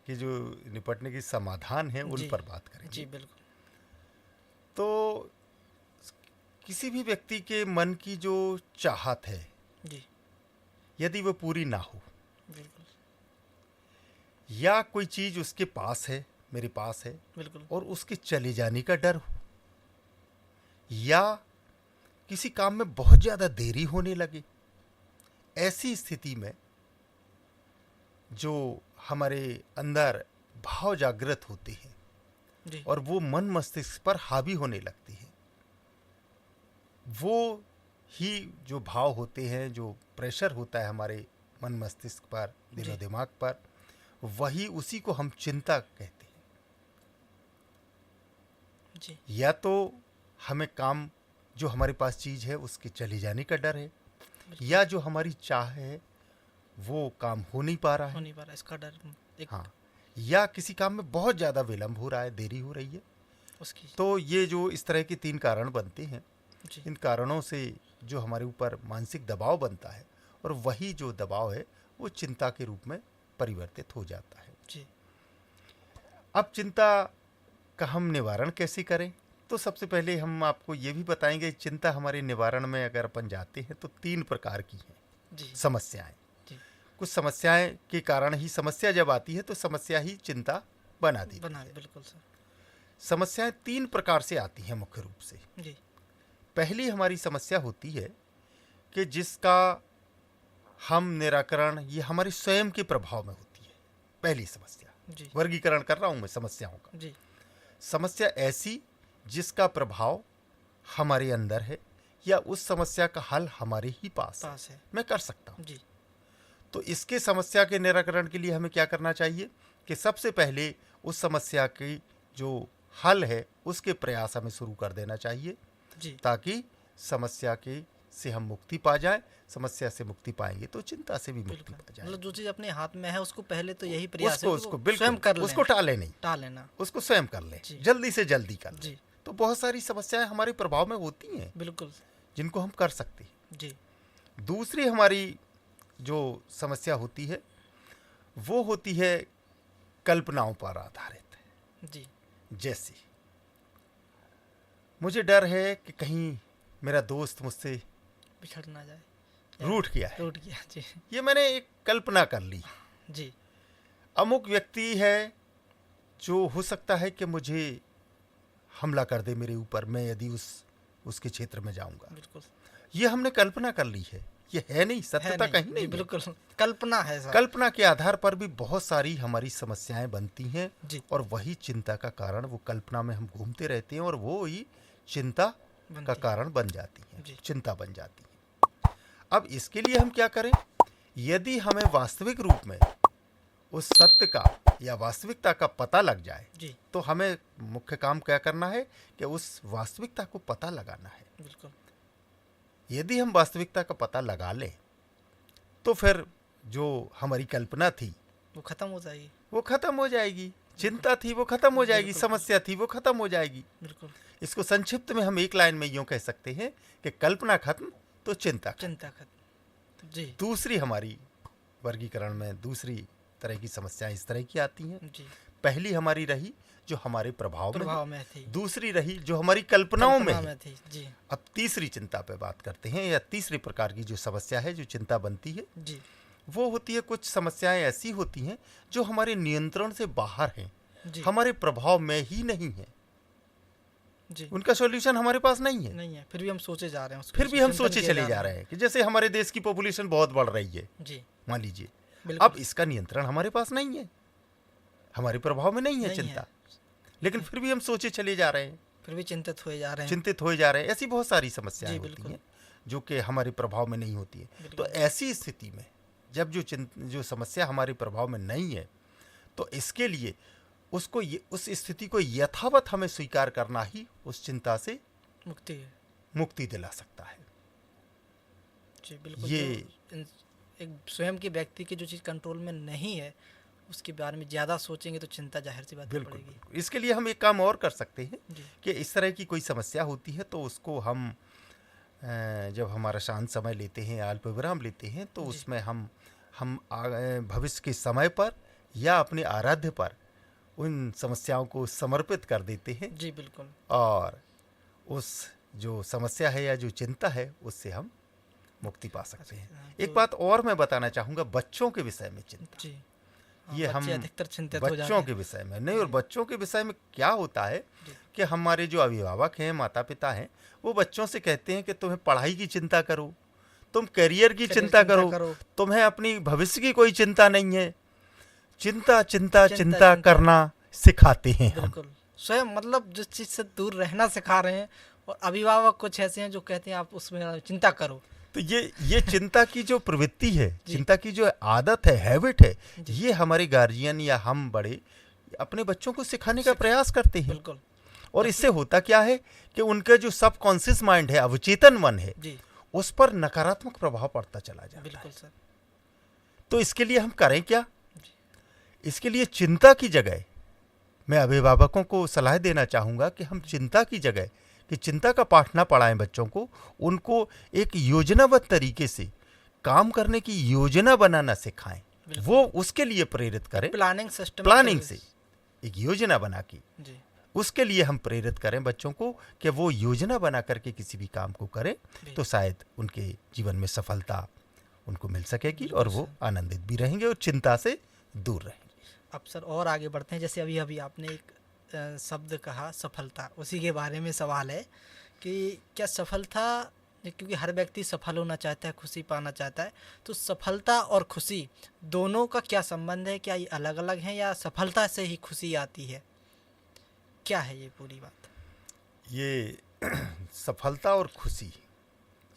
कि जो निपटने की समाधान है उन जी पर बात जी करेंगे। बिल्कुल। तो किसी भी व्यक्ति के मन की जो चाहत है, जी यदि वह पूरी ना हो, बिल्कुल या कोई चीज उसके पास है, मेरे पास है, बिल्कुल। और उसके चले जाने का डर हो, या किसी काम में बहुत ज्यादा देरी होने लगे, ऐसी स्थिति में जो हमारे अंदर भाव जागृत होते हैं जी और वो मन मस्तिष्क पर हावी होने लगती है, वो ही जो भाव होते हैं, जो प्रेशर होता है हमारे मन मस्तिष्क पर, दिलो जी दिमाग पर, वही उसी को हम चिंता कहते हैं। जी या तो हमें काम, जो हमारे पास चीज है उसके चले जाने का डर है, या जो हमारी चाह है वो काम हो नहीं पा रहा हो है। नहीं पा रहा, इसका डर एक हाँ, या किसी काम में बहुत ज्यादा विलंब हो रहा है, देरी हो रही है। उसकी। तो ये जो इस तरह के 3 कारण बनते हैं, जी इन कारणों से जो हमारे ऊपर मानसिक दबाव बनता है, और वही जो दबाव है वो चिंता के रूप में परिवर्तित हो जाता है। जी अब चिंता का हम निवारण कैसे करें? तो सबसे पहले हम आपको ये भी बताएंगे, चिंता हमारे निवारण में अगर अपन जाते हैं तो 3 प्रकार की हैं जी समस्याएं। जी कुछ समस्याएं के कारण ही, समस्या जब आती है तो समस्या ही चिंता बना देती बना है। बिल्कुल सर। समस्याएं 3 प्रकार से आती हैं मुख्य रूप से। जी पहली हमारी समस्या होती है कि जिसका हम निराकरण, ये हमारे स्वयं के प्रभाव में होती है। पहली समस्या, जी वर्गीकरण कर रहा हूं मैं समस्याओं का। जी समस्या ऐसी जिसका प्रभाव हमारे अंदर है, या उस समस्या का हल हमारे ही पास पास है। मैं कर सकता हूं। जी तो इसके समस्या के निराकरण के लिए हमें क्या करना चाहिए कि सबसे पहले उस समस्या की जो हल है उसके प्रयास हमें शुरू कर देना चाहिए, जी ताकि समस्या के से हम मुक्ति पा जाए। समस्या से मुक्ति पाएंगे तो चिंता से भी मुक्ति बिल्कुल। पा जाए। मतलब जो चीज़ अपने हाथ में है उसको पहले तो यही प्रयास उसको है कि उसको वो बिल्कुल स्वयं कर लें, उसको टाले नहीं, टाल लेना। उसको स्वयं कर लें, जी जल्दी से जल्दी कर लें। जी तो बहुत सारी समस्याएं हमारे प्रभाव में होती हैं बिल्कुल। जिनको हम कर सकते हैं। जी दूसरी हमारी जो समस्या होती है वो होती है कल्पनाओं पर आधारित। जी जैसे मुझे डर है कि कहीं मेरा दोस्त मुझसे बिछड़ ना जाए, रूठ गया है, टूट गया। जी ये मैंने एक कल्पना कर ली। जी अमुक व्यक्ति है जो हो सकता है कि मुझे हमला कर दे मेरे ऊपर, मैं यदि उसके क्षेत्र में जाऊंगा। बिल्कुल। ये हमने कल्पना कर ली है, ये है नहीं, है सत्यता नहीं, कहीं जी नहीं है। बिल्कुल कल्पना है सर। कल्पना के आधार पर भी बहुत सारी हमारी समस्याएं बनती हैं, जी और वही चिंता का कारण, वो कल्पना में हम घूमते रहते हैं और वो ही चिंता का बनती है। कारण बन जाती है, जी चिंता बन जाती है। अब इसके लिए हम क्या करें? यदि हमें वास्तविक रूप में उस सत्य का या वास्तविकता का पता लग जाए, जी तो हमें मुख्य काम क्या करना है कि उस वास्तविकता को पता लगाना है। बिल्कुल। यदि हम वास्तविकता का पता लगा लें तो फिर जो हमारी कल्पना थी वो खत्म हो जाएगी। वो खत्म हो जाएगी, चिंता थी वो खत्म हो जाएगी, बिल्कुल। समस्या थी वो खत्म हो जाएगी। बिल्कुल। इसको संक्षिप्त में हम एक लाइन में यूं कह सकते हैं कि कल्पना खत्म तो चिंता खत्म। चिंता खत्म। जी दूसरी हमारी वर्गीकरण में दूसरी तरह की समस्याएं इस तरह की आती हैं। जी पहली हमारी रही जो हमारे प्रभाव में थी। दूसरी रही जो हमारी कल्पनाओं में है। थी। जी अब तीसरी चिंता पे बात करते हैं, या तीसरी प्रकार की जो समस्या है, जो चिंता बनती है, जी वो होती है, कुछ समस्याएं ऐसी होती हैं जो हमारे नियंत्रण से बाहर हैं, जी हमारे प्रभाव में ही नहीं है, जी उनका सॉल्यूशन हमारे पास नहीं है, नहीं है, फिर भी हम सोचे जा रहे हैं उसको, फिर भी हम चिंतन सोचे किए चले जा रहे हैं कि जैसे हमारे देश की पॉपुलेशन बहुत बढ़ रही है, जी मान लीजिए। बिल्कुल। अब इसका नियंत्रण हमारे पास नहीं है, हमारे प्रभाव में नहीं है नहीं चिंता। लेकिन फिर भी हम सोचे चले जा रहे हैं, फिर भी चिंतित हुए जा रहे हैं। चिंतित होए जा रहे हैं। ऐसी बहुत सारी समस्याएं जी, होती बिल्कुल। हैं जो कि हमारे प्रभाव में नहीं होती है। तो बिल्कुल। ऐसी स्थिति में जब जो समस्या हमारे प्रभाव में नहीं है, तो इसके लिए उस स्थिति को यथावत हमें स्वीकार करना ही उस चिंता से मुक्ति दिला सकता है। जी बिल्कुल। ये एक स्वयं के व्यक्ति की जो चीज़ कंट्रोल में नहीं है उसके बारे में ज़्यादा सोचेंगे तो चिंता जाहिर सी बात पड़ेगी। इसके लिए हम एक काम और कर सकते हैं जी। कि इस तरह की कोई समस्या होती है तो उसको हम जब हमारा शांत समय लेते हैं, अल्प विराम लेते हैं, तो उसमें हम भविष्य के समय पर या अपने आराध्य पर उन समस्याओं को समर्पित कर देते हैं। जी बिल्कुल। और उस जो समस्या है या जो चिंता है उससे हम मुक्ति पा सकते हैं। एक बात और मैं बताना चाहूँगा बच्चों के विषय में चिंता। जी। ये हम अधिकतर चिंतित हो जाते हैं बच्चों के विषय में नहीं, और बच्चों के विषय में क्या होता है कि हमारे जो अभिभावक हैं, माता पिता हैं, वो बच्चों से कहते हैं कि तुम्हें पढ़ाई की चिंता करो, तुम करियर की चिंता करो, तुम्हें अपनी भविष्य की कोई चिंता नहीं है। चिंता करना सिखाते हैं हम। बिल्कुल। स्वयं मतलब जिस चीज से दूर रहना सिखा रहे हैं, और अभिभावक कुछ ऐसे हैं जो कहते हैं आप उसमें चिंता करो। तो ये चिंता की जो प्रवृत्ति है, चिंता की जो आदत है, हैबिट है, ये हमारे गार्जियन या हम बड़े अपने बच्चों को सिखाने का प्रयास करते हैं। बिल्कुल। और इससे होता क्या है कि उनका जो सबकॉन्शियस माइंड है, अवचेतन मन है, उस पर नकारात्मक प्रभाव पड़ता चला जाता है। बिल्कुल सर। तो इसके लिए हम करें क्या? इसके लिए चिंता की जगह मैं अभिभावकों को सलाह देना चाहूँगा कि हम चिंता की जगह कि चिंता का पाठ ना पढ़ाएं बच्चों को, उनको एक योजनाबद्ध तरीके से काम करने की योजना बनाना सिखाएं। वो उसके लिए प्रेरित करें। प्लानिंग से एक योजना बना के उसके लिए हम प्रेरित करें बच्चों को कि वो योजना बना करके किसी भी काम को करें, तो शायद उनके जीवन में सफलता उनको मिल सकेगी और वो आनंदित भी रहेंगे और चिंता से दूर रहेंगे। अब सर और आगे बढ़ते हैं। जैसे अभी आपने एक शब्द कहा सफलता, उसी के बारे में सवाल है कि क्या सफलता, क्योंकि हर व्यक्ति सफल होना चाहता है, खुशी पाना चाहता है, तो सफलता और खुशी दोनों का क्या संबंध है? क्या ये अलग अलग हैं या सफलता से ही खुशी आती है? क्या है ये पूरी बात? ये सफलता और खुशी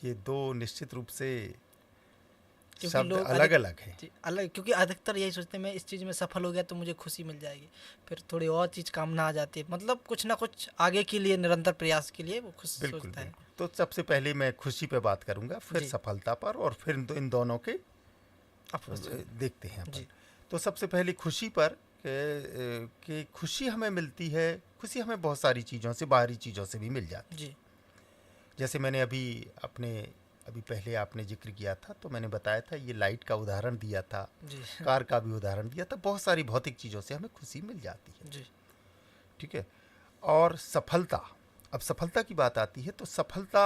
ये दो निश्चित रूप से शब्द अलग अलग हैं। अलग, क्योंकि अधिकतर यही सोचते हैं मैं इस चीज़ में सफल हो गया तो मुझे खुशी मिल जाएगी, फिर थोड़ी और चीज़ कामना आ जाती है, मतलब कुछ ना कुछ आगे के लिए निरंतर प्रयास के लिए वो खुश सोचता है। तो सबसे पहले मैं खुशी पे बात करूंगा, फिर सफलता पर, और फिर इन दोनों के देखते हैं अपन। तो सबसे पहले खुशी पर कि खुशी हमें मिलती है। खुशी हमें बहुत सारी चीज़ों से, बाहरी चीज़ों से भी मिल जाती है। जैसे मैंने अभी पहले आपने जिक्र किया था तो मैंने बताया था, ये लाइट का उदाहरण दिया था, कार का भी उदाहरण दिया था। बहुत सारी भौतिक चीज़ों से हमें खुशी मिल जाती है। ठीक है। और सफलता, अब सफलता की बात आती है तो सफलता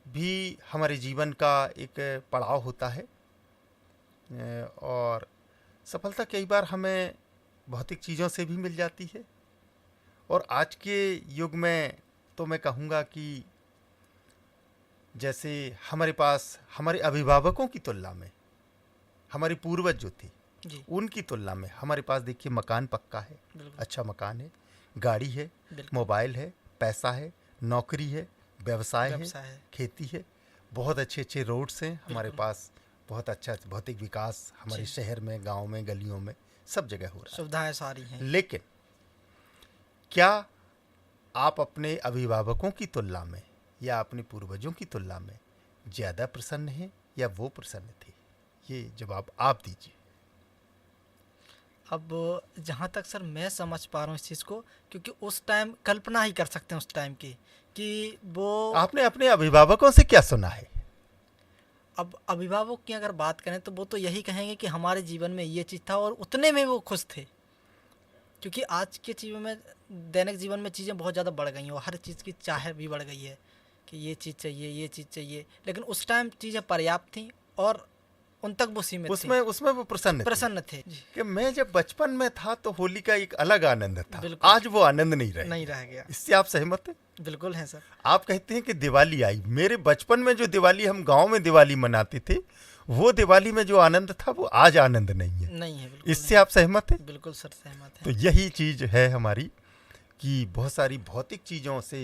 भी हमारे जीवन का एक पड़ाव होता है, और सफलता कई बार हमें भौतिक चीज़ों से भी मिल जाती है। और आज के युग में तो मैं कहूँगा कि जैसे हमारे पास हमारे अभिभावकों की तुलना में, हमारे पूर्वज जो थे उनकी तुलना में हमारे पास देखिए मकान पक्का है, अच्छा मकान है, गाड़ी है, मोबाइल है, पैसा है, नौकरी है, व्यवसाय है, खेती है, बहुत अच्छे अच्छे रोड्स हैं हमारे पास, बहुत अच्छा भौतिक विकास हमारे शहर में, गांव में, गलियों में सब जगह हो रहा है, सुविधाएं सारी हैं। लेकिन क्या आप अपने अभिभावकों की तुलना में या अपने पूर्वजों की तुलना में ज़्यादा प्रसन्न हैं या वो प्रसन्न थे? ये जवाब आप दीजिए। अब जहाँ तक सर मैं समझ पा रहा हूँ इस चीज़ को, क्योंकि उस टाइम कल्पना ही कर सकते हैं उस टाइम की कि वो, आपने अपने अभिभावकों से क्या सुना है? अब अभिभावक की अगर बात करें तो वो तो यही कहेंगे कि हमारे जीवन में ये चीज़ था और उतने में वो खुश थे, क्योंकि आज के जीवन में, दैनिक जीवन में चीज़ें बहुत ज़्यादा बढ़ गई हैं और हर चीज़ की चाह भी बढ़ गई है कि ये चीज़ चाहिए, ये चीज़ चाहिए, लेकिन उस टाइम चीज़ें पर्याप्त थी और उन तक वो सीमित उसमें वो प्रसन्न थे कि मैं जब बचपन में था तो होली का एक अलग आनंद था, आज वो आनंद नहीं रह गया। इससे आप सहमत हैं? बिल्कुल है सर। आप कहते हैं कि दिवाली आई, मेरे बचपन में जो दिवाली हम गांव में दिवाली मनाते थे वो दिवाली में जो आनंद था वो आज आनंद नहीं है। नहीं है, बिल्कुल इससे नहीं। आप सहमत हैं? बिल्कुल सर, सहमत तो है। यही चीज है हमारी कि बहुत सारी भौतिक चीज़ों से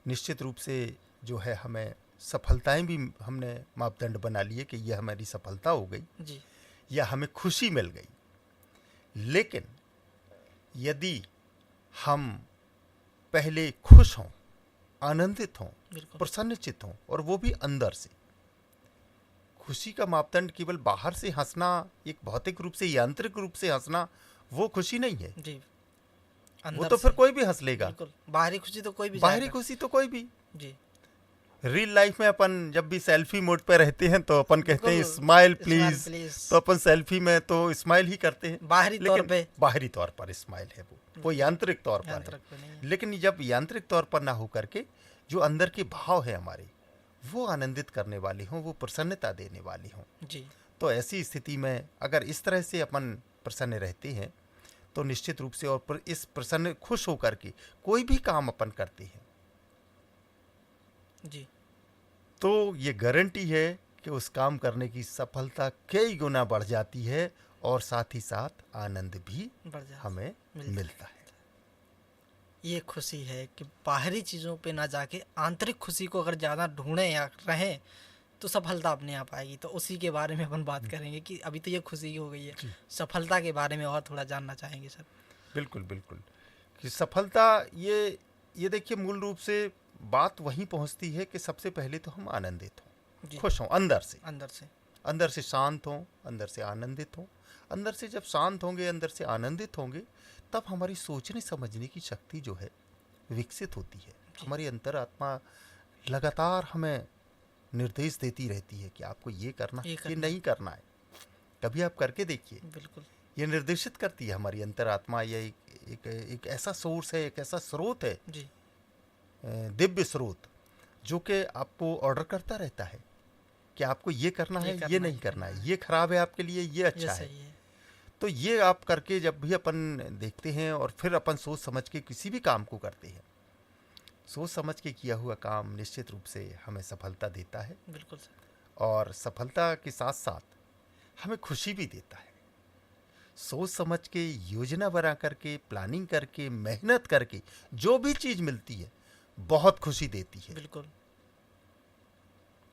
निश्चित रूप से जो है हमें सफलताएं भी हमने मापदंड बना लिए कि यह हमारी सफलता हो गई जी या हमें खुशी मिल गई। लेकिन यदि हम पहले खुश हों, आनंदित हों, बिल्कुल प्रसन्नचित्त हों, और वो भी अंदर से, खुशी का मापदंड केवल बाहर से हंसना, एक भौतिक रूप से यांत्रिक रूप से हंसना, वो खुशी नहीं है। जी, वो अंदर तो फिर से। कोई भी हंस लेगा। बिल्कुल, बाहरी खुशी तो कोई भी बाहरी जाएगा। खुशी तो कोई भी। जी रियल लाइफ में अपन जब भी सेल्फी मोड पे रहते हैं तो अपन कहते हैं बिल्कुल, स्माइल स्माइल प्लीज। प्लीज। तो अपन सेल्फी में तो स्माइल ही करते हैं, बाहरी तौर लेकिन पे, बाहरी तौर पर स्माइल है वो यांत्रिक तौर पर यांत्रिक है। पे नहीं है। लेकिन जब यांत्रिक तौर पर ना हो करके जो अंदर के भाव है हमारे, वो आनंदित करने वाली हों, वो प्रसन्नता देने वाली हों, जी तो ऐसी स्थिति में अगर इस तरह से अपन प्रसन्न रहते हैं तो निश्चित रूप से, और इस प्रसन्न खुश होकर के कोई भी काम अपन करते हैं जी तो ये गारंटी है कि उस काम करने की सफलता कई गुना बढ़ जाती है, और साथ ही साथ आनंद भी बढ़ जाता हमें मिलता है। ये खुशी है कि बाहरी चीज़ों पे ना जाके आंतरिक खुशी को अगर ज़्यादा ढूंढें या रहें तो सफलता अपने आप आएगी। तो उसी के बारे में अपन बात करेंगे कि अभी तो ये खुशी हो गई है, सफलता के बारे में और थोड़ा जानना चाहेंगे सर। बिल्कुल बिल्कुल, कि सफलता ये देखिए मूल रूप से बात वहीं पहुंचती है कि सबसे पहले तो हम आनंदित हों, खुश हों, अंदर से शांत हों, अंदर से आनंदित हों। अंदर से जब शांत होंगे, अंदर से आनंदित होंगे, तब हमारी सोचने समझने की शक्ति जो है विकसित होती है। हमारी अंतरात्मा लगातार हमें निर्देश देती रहती है कि आपको ये करना है, ये नहीं करना है। कभी आप करके देखिए, बिल्कुल ये निर्देशित करती है हमारी अंतरात्मा। ये एक ऐसा सोर्स है, एक ऐसा स्रोत है जी, दिव्य स्रोत, जो कि आपको ऑर्डर करता रहता है कि आपको ये करना है, ये नहीं करना है, ये खराब है आपके लिए, ये अच्छा है। तो ये आप करके जब भी अपन देखते हैं और फिर अपन सोच समझ के किसी भी काम को करते हैं, सोच समझ के किया हुआ काम निश्चित रूप से हमें सफलता देता है। बिल्कुल सर। और सफलता के साथ साथ हमें खुशी भी देता है। सोच समझ के, योजना बना करके, प्लानिंग करके, मेहनत करके जो भी चीज़ मिलती है बहुत खुशी देती है। बिल्कुल।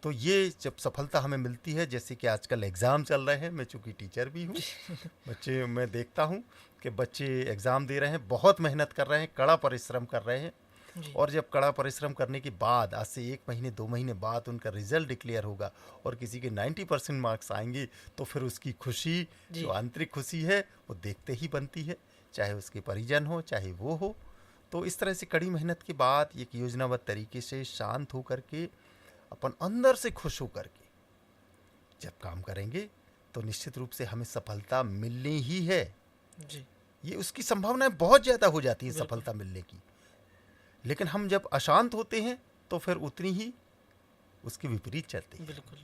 तो ये जब सफलता हमें मिलती है, जैसे कि आजकल एग्ज़ाम चल रहे हैं, मैं चूँकि टीचर भी हूँ बच्चे, मैं देखता हूँ कि बच्चे एग्ज़ाम दे रहे हैं, बहुत मेहनत कर रहे हैं, कड़ा परिश्रम कर रहे हैं। और जब कड़ा परिश्रम करने के बाद, आज से 1 महीने 2 महीने बाद उनका रिजल्ट डिक्लेयर होगा और किसी के 90% मार्क्स आएंगे, तो फिर उसकी खुशी, जो आंतरिक खुशी है, वो देखते ही बनती है, चाहे उसके परिजन हो, चाहे वो हो। तो इस तरह से कड़ी मेहनत के बाद एक योजनाबद्ध तरीके से शांत होकर के, अपन अंदर से खुश होकर के जब काम करेंगे, तो निश्चित रूप से हमें सफलता मिलनी ही है। जी, ये उसकी संभावनाएं बहुत ज़्यादा हो जाती है सफलता मिलने की। लेकिन हम जब अशांत होते हैं तो फिर उतनी ही उसके विपरीत चलते हैं। बिल्कुल।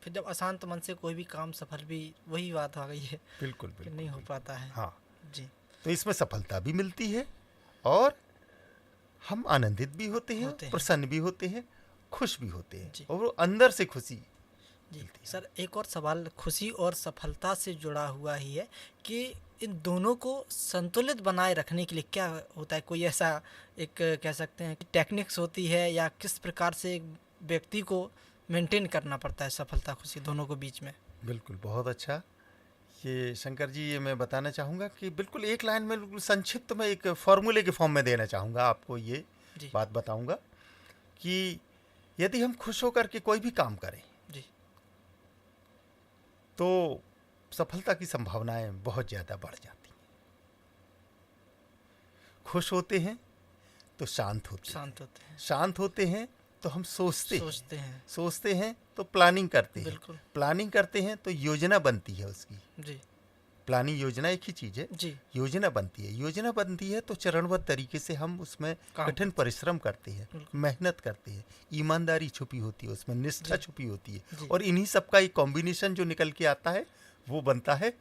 फिर जब अशांत मन से कोई भी काम सफल भी, वही बात आ गई है। बिल्कुल बिल्कुल नहीं हो पाता है। हाँ जी। तो इसमें सफलता भी मिलती है और हम आनंदित भी होते हैं, प्रसन्न भी होते हैं, खुश भी होते हैं, और वो अंदर से खुशी। जी सर, एक और सवाल खुशी और सफलता से जुड़ा हुआ ही है कि इन दोनों को संतुलित बनाए रखने के लिए क्या होता है? कोई ऐसा एक कह सकते हैं कि टेक्निक्स होती है, या किस प्रकार से एक व्यक्ति को मेंटेन करना पड़ता है सफलता खुशी दोनों को बीच में? बिल्कुल, बहुत अच्छा। ये शंकर जी, ये मैं बताना चाहूँगा कि बिल्कुल एक लाइन में, बिल्कुल संक्षिप्त में, एक फॉर्मूले के फॉर्म में देना चाहूँगा आपको। ये बात बताऊँगा कि यदि हम खुश होकर के कोई भी काम करें जी, तो सफलता की संभावनाएं बहुत ज़्यादा बढ़ जाती हैं। खुश होते हैं तो शांत होते हैं, शांत होते हैं तो हम सोचते हैं तो प्लानिंग करते हैं, प्लानिंग करते हैं तो योजना बनती है उसकी। जी, प्लानिंग योजना एक ही चीज़ है जी। योजना बनती है तो चरणबद्ध तरीके से हम उसमें कठिन परिश्रम करते हैं, मेहनत करते हैं, ईमानदारी छुपी होती है उसमें, निष्ठा छुपी होती है, और इन्हीं सब का एक कॉम्बिनेशन जो निकल के आता है वो बनता है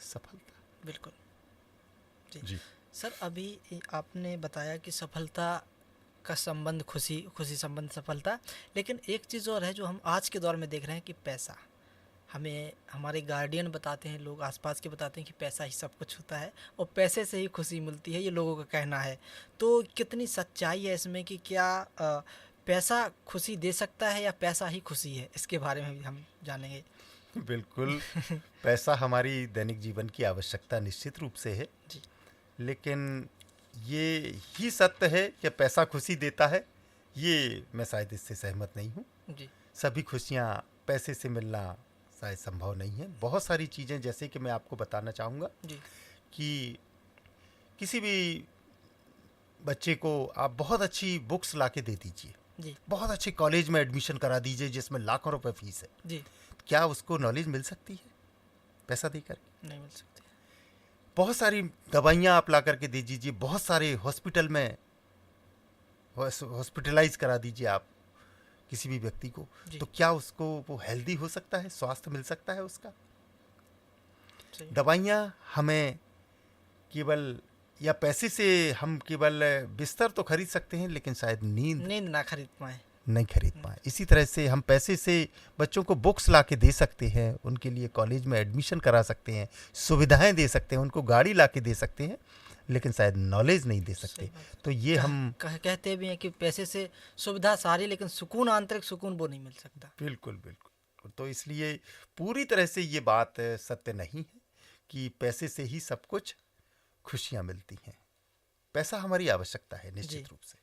सफलता। बिल्कुल जी। सर, अभी आपने बताया कि सफलता का संबंध खुशी संबंध सफलता, लेकिन एक चीज़ और है जो हम आज के दौर में देख रहे हैं कि पैसा। हमें हमारे गार्डियन बताते हैं, लोग आसपास के बताते हैं कि पैसा ही सब कुछ होता है और पैसे से ही खुशी मिलती है, ये लोगों का कहना है। तो कितनी सच्चाई है इसमें कि क्या पैसा खुशी दे सकता है या पैसा ही खुशी है? इसके बारे में भी हम जानेंगे। बिल्कुल। पैसा हमारी दैनिक जीवन की आवश्यकता निश्चित रूप से है, जी लेकिन ये ही सत्य है कि पैसा खुशी देता है, ये मैं शायद इससे सहमत नहीं हूँ। जी सभी खुशियाँ पैसे से मिलना शायद संभव नहीं है। बहुत सारी चीज़ें, जैसे कि मैं आपको बताना चाहूँगा जी कि किसी भी बच्चे को आप बहुत अच्छी बुक्स ला के दे दीजिए, जी बहुत अच्छे कॉलेज में एडमिशन करा दीजिए जिसमें लाखों रुपए फीस है, जी क्या उसको नॉलेज मिल सकती है पैसा देकर? नहीं मिल सकती। बहुत सारी दवाइयाँ आप ला करके दे दीजिए, बहुत सारे हॉस्पिटल में हॉस्पिटलाइज करा दीजिए आप किसी भी व्यक्ति को, जी तो क्या उसको वो हेल्दी हो सकता है, स्वास्थ्य मिल सकता है उसका? सही। दवाइयाँ हमें केवल, या पैसे से हम केवल बिस्तर तो खरीद सकते हैं, लेकिन शायद नींद नींद ना खरीद पाए। नहीं खरीद पाए। इसी तरह से हम पैसे से बच्चों को बुक्स ला के दे सकते हैं, उनके लिए कॉलेज में एडमिशन करा सकते हैं, सुविधाएं दे सकते हैं, उनको गाड़ी ला के दे सकते हैं, लेकिन शायद नॉलेज नहीं दे सकते। तो ये हम कहते भी हैं कि पैसे से सुविधा सारी, लेकिन सुकून, आंतरिक सुकून वो नहीं मिल सकता। बिल्कुल बिल्कुल। तो इसलिए पूरी तरह से ये बात सत्य नहीं है कि पैसे से ही सब कुछ खुशियाँ मिलती हैं। पैसा हमारी आवश्यकता है निश्चित रूप से।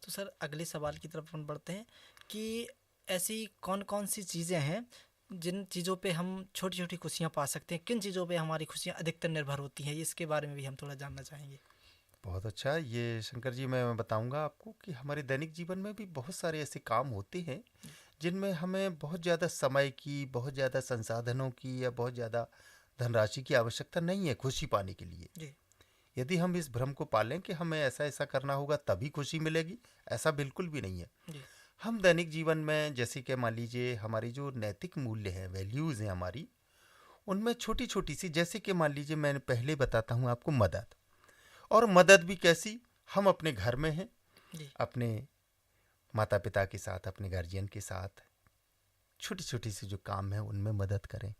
तो सर, अगले सवाल की तरफ हम बढ़ते हैं कि ऐसी कौन कौन सी चीज़ें हैं जिन चीज़ों पे हम छोटी छोटी खुशियाँ पा सकते हैं, किन चीज़ों पे हमारी खुशियाँ अधिकतर निर्भर होती हैं, इसके बारे में भी हम थोड़ा जानना चाहेंगे। बहुत अच्छा। ये शंकर जी, मैं बताऊंगा आपको कि हमारे दैनिक जीवन में भी बहुत सारे ऐसे काम होते हैं जिनमें हमें बहुत ज़्यादा समय की, बहुत ज़्यादा संसाधनों की या बहुत ज़्यादा धनराशि की आवश्यकता नहीं है खुशी पाने के लिए। जी यदि हम इस भ्रम को पालें कि हमें ऐसा ऐसा करना होगा तभी खुशी मिलेगी, ऐसा बिल्कुल भी नहीं है। जी हम दैनिक जीवन में, जैसे कि मान लीजिए हमारी जो नैतिक मूल्य हैं, वैल्यूज़ हैं हमारी, उनमें छोटी छोटी सी, जैसे कि मान लीजिए मैंने पहले बताता हूँ आपको, मदद। और मदद भी कैसी? हम अपने घर में हैं, जी अपने माता पिता के साथ, अपने गार्जियन के साथ छोटी छोटी सी जो काम है उनमें मदद करें।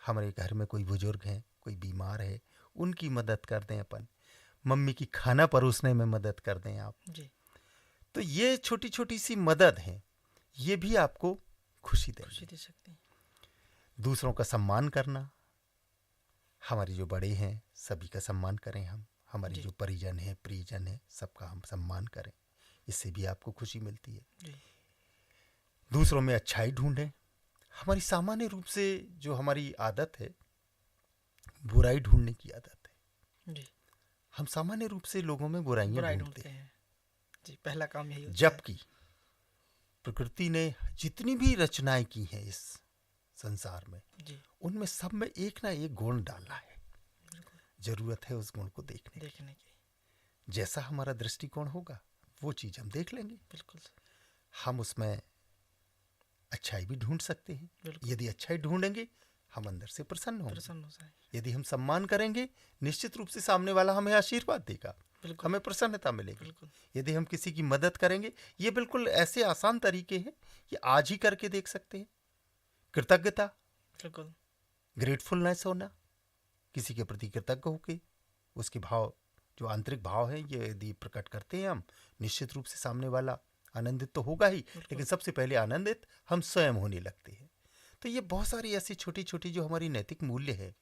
हमारे घर में कोई बुजुर्ग हैं, कोई बीमार है, उनकी मदद कर दें अपन। मम्मी की खाना परोसने में मदद कर दें आप। जी तो ये छोटी छोटी सी मदद है, ये भी आपको खुशी खुशी देंगी। दे सकते हैं। दूसरों का सम्मान करना, हमारे जो बड़े हैं सभी का सम्मान करें हम, हमारी जी जो परिजन है, प्रियजन है, सबका हम सम्मान करें, इससे भी आपको खुशी मिलती है। जी दूसरों में अच्छाई ढूंढें। हमारी सामान्य रूप से जो हमारी आदत है, बुराई ढूंढने की आदत है। जी हम सामान्य रूप से लोगों में बुराइयां बुराई ढूंढते ढूंढते हैं, हैं। जी, पहला काम यही होता है। जबकि प्रकृति ने जितनी भी रचनाएं की हैं इस संसार में, जी उनमें सब में एक ना एक गुण डाला है। बिल्कुल, जरूरत है उस गुण को देखने देखने की। की। जैसा हमारा दृष्टिकोण होगा वो चीज हम देख लेंगे। बिल्कुल सर, हम उसमें अच्छाई भी ढूंढ सकते हैं। बिल्कुल यदि अच्छाई ढूंढेंगे, हम अंदर से प्रसन्न होंगे। प्रसन्न हो जाए। यदि हम सम्मान करेंगे, निश्चित रूप से सामने वाला हमें आशीर्वाद देगा, बिल्कुल हमें प्रसन्नता मिलेगी। बिल्कुल यदि हम किसी की मदद करेंगे, ये बिल्कुल ऐसे आसान तरीके हैं, ये आज ही करके देख सकते हैं। कृतज्ञता, बिल्कुल ग्रेटफुलनेस होना, किसी के प्रति कृतज्ञ होके उसके भाव, जो आंतरिक भाव है, ये यदि प्रकट करते हैं हम, निश्चित रूप से सामने वाला आनंदित तो होगा ही, लेकिन सबसे पहले आनंदित हम स्वयं होने लगते हैं। तो ये बहुत सारी ऐसी छोटी छोटी जो हमारी नैतिक मूल्य है,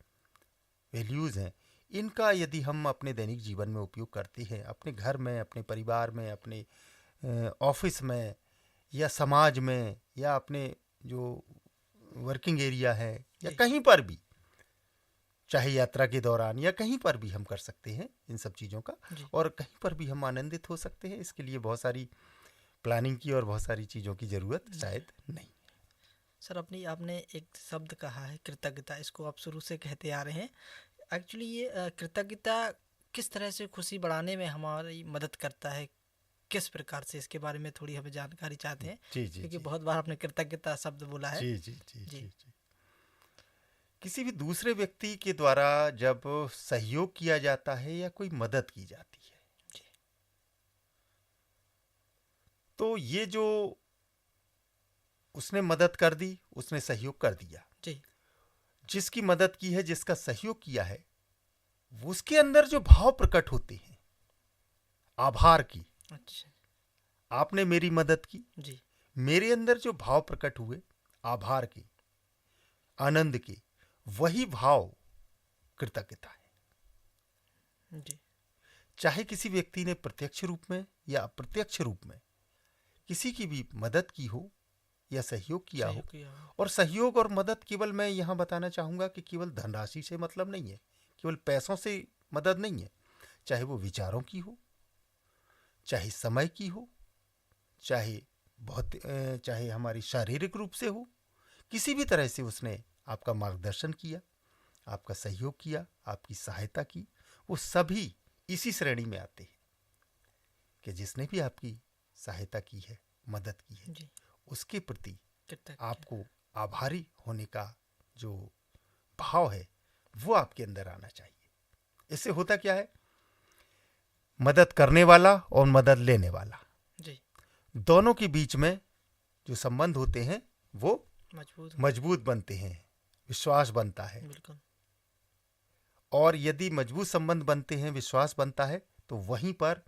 वैल्यूज़ हैं, इनका यदि हम अपने दैनिक जीवन में उपयोग करते हैं, अपने घर में, अपने परिवार में, अपने ऑफिस में, या समाज में, या अपने जो वर्किंग एरिया है, या कहीं पर भी, चाहे यात्रा के दौरान या कहीं पर भी हम कर सकते हैं इन सब चीज़ों का, और कहीं पर भी हम आनंदित हो सकते हैं। इसके लिए बहुत सारी प्लानिंग की और बहुत सारी चीज़ों की ज़रूरत शायद नहीं। सर, आपने एक शब्द कहा है कृतज्ञता, इसको आप शुरू से कहते आ रहे हैं। एक्चुअली ये कृतज्ञता किस तरह से खुशी बढ़ाने में हमारी मदद करता है, किस प्रकार से, इसके बारे में थोड़ी हमें जानकारी चाहते हैं। जी जी, क्योंकि बहुत बार आपने कृतज्ञता शब्द बोला है। जी जी जी जी जी। किसी भी दूसरे व्यक्ति के द्वारा जब सहयोग किया जाता है या कोई मदद की जाती है, तो ये जो उसने मदद कर दी, उसने सहयोग कर दिया, जी। जिसकी मदद की है, जिसका सहयोग किया है, उसके अंदर जो भाव प्रकट होते हैं आभार की, अच्छा। आपने मेरी मदद की, जी। मेरे अंदर जो भाव प्रकट हुए आभार के, आनंद के, वही भाव कृतज्ञता है। जी। चाहे किसी व्यक्ति ने प्रत्यक्ष रूप में या अप्रत्यक्ष रूप में किसी की भी मदद की हो या सहयोग किया हो, और सहयोग और मदद केवल मैं यहां बताना चाहूंगा कि केवल धनराशि से मतलब नहीं है, केवल पैसों से मदद नहीं है। चाहे वो विचारों की हो, चाहे समय की हो, चाहे हमारी शारीरिक रूप से हो, किसी भी तरह से उसने आपका मार्गदर्शन किया, आपका सहयोग किया, आपकी सहायता की, वो सभी इसी श्रेणी में आते हैं कि जिसने भी आपकी सहायता की है, मदद की है, उसके प्रति आपको आभारी होने का जो भाव है वो आपके अंदर आना चाहिए। इससे होता क्या है, मदद करने वाला और मदद लेने वाला जी। दोनों के बीच में जो संबंध होते हैं वो मजबूत बनते हैं, विश्वास बनता है। बिल्कुल। और यदि मजबूत संबंध बनते हैं, विश्वास बनता है, तो वहीं पर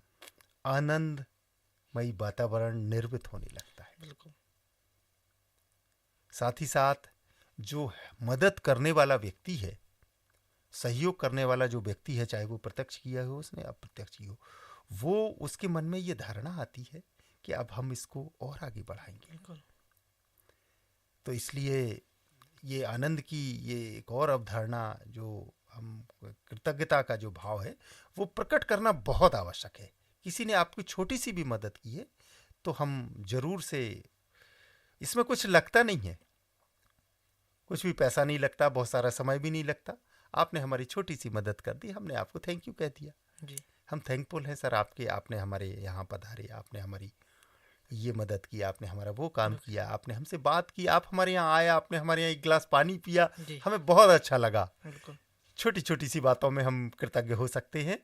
आनंदमयी वातावरण निर्मित होने लगता है। बिल्कुल। साथ ही साथ जो मदद करने वाला व्यक्ति है, सहयोग करने वाला जो व्यक्ति है, चाहे वो प्रत्यक्ष किया हो उसने अप्रत्यक्ष की हो, वो उसके मन में ये धारणा आती है कि अब हम इसको और आगे बढ़ाएंगे। बिल्कुल। तो इसलिए ये आनंद की ये एक और अवधारणा, जो हम कृतज्ञता का जो भाव है वो प्रकट करना बहुत आवश्यक है। किसी ने आपकी छोटी सी भी मदद की है तो हम जरूर से, इसमें कुछ लगता नहीं है, कुछ भी पैसा नहीं लगता, बहुत सारा समय भी नहीं लगता। आपने हमारी छोटी सी मदद कर दी, हमने आपको थैंक यू कह दिया। जी। हम थैंकफुल हैं सर आपके, आपने हमारे यहाँ पधारे, आपने हमारी ये मदद की, आपने हमारा वो काम किया, आपने हमसे बात की, आप हमारे यहाँ आए, आपने हमारे यहाँ एक गिलास पानी पिया, हमें बहुत अच्छा लगा। छोटी छोटी सी बातों में हम कृतज्ञ हो सकते हैं,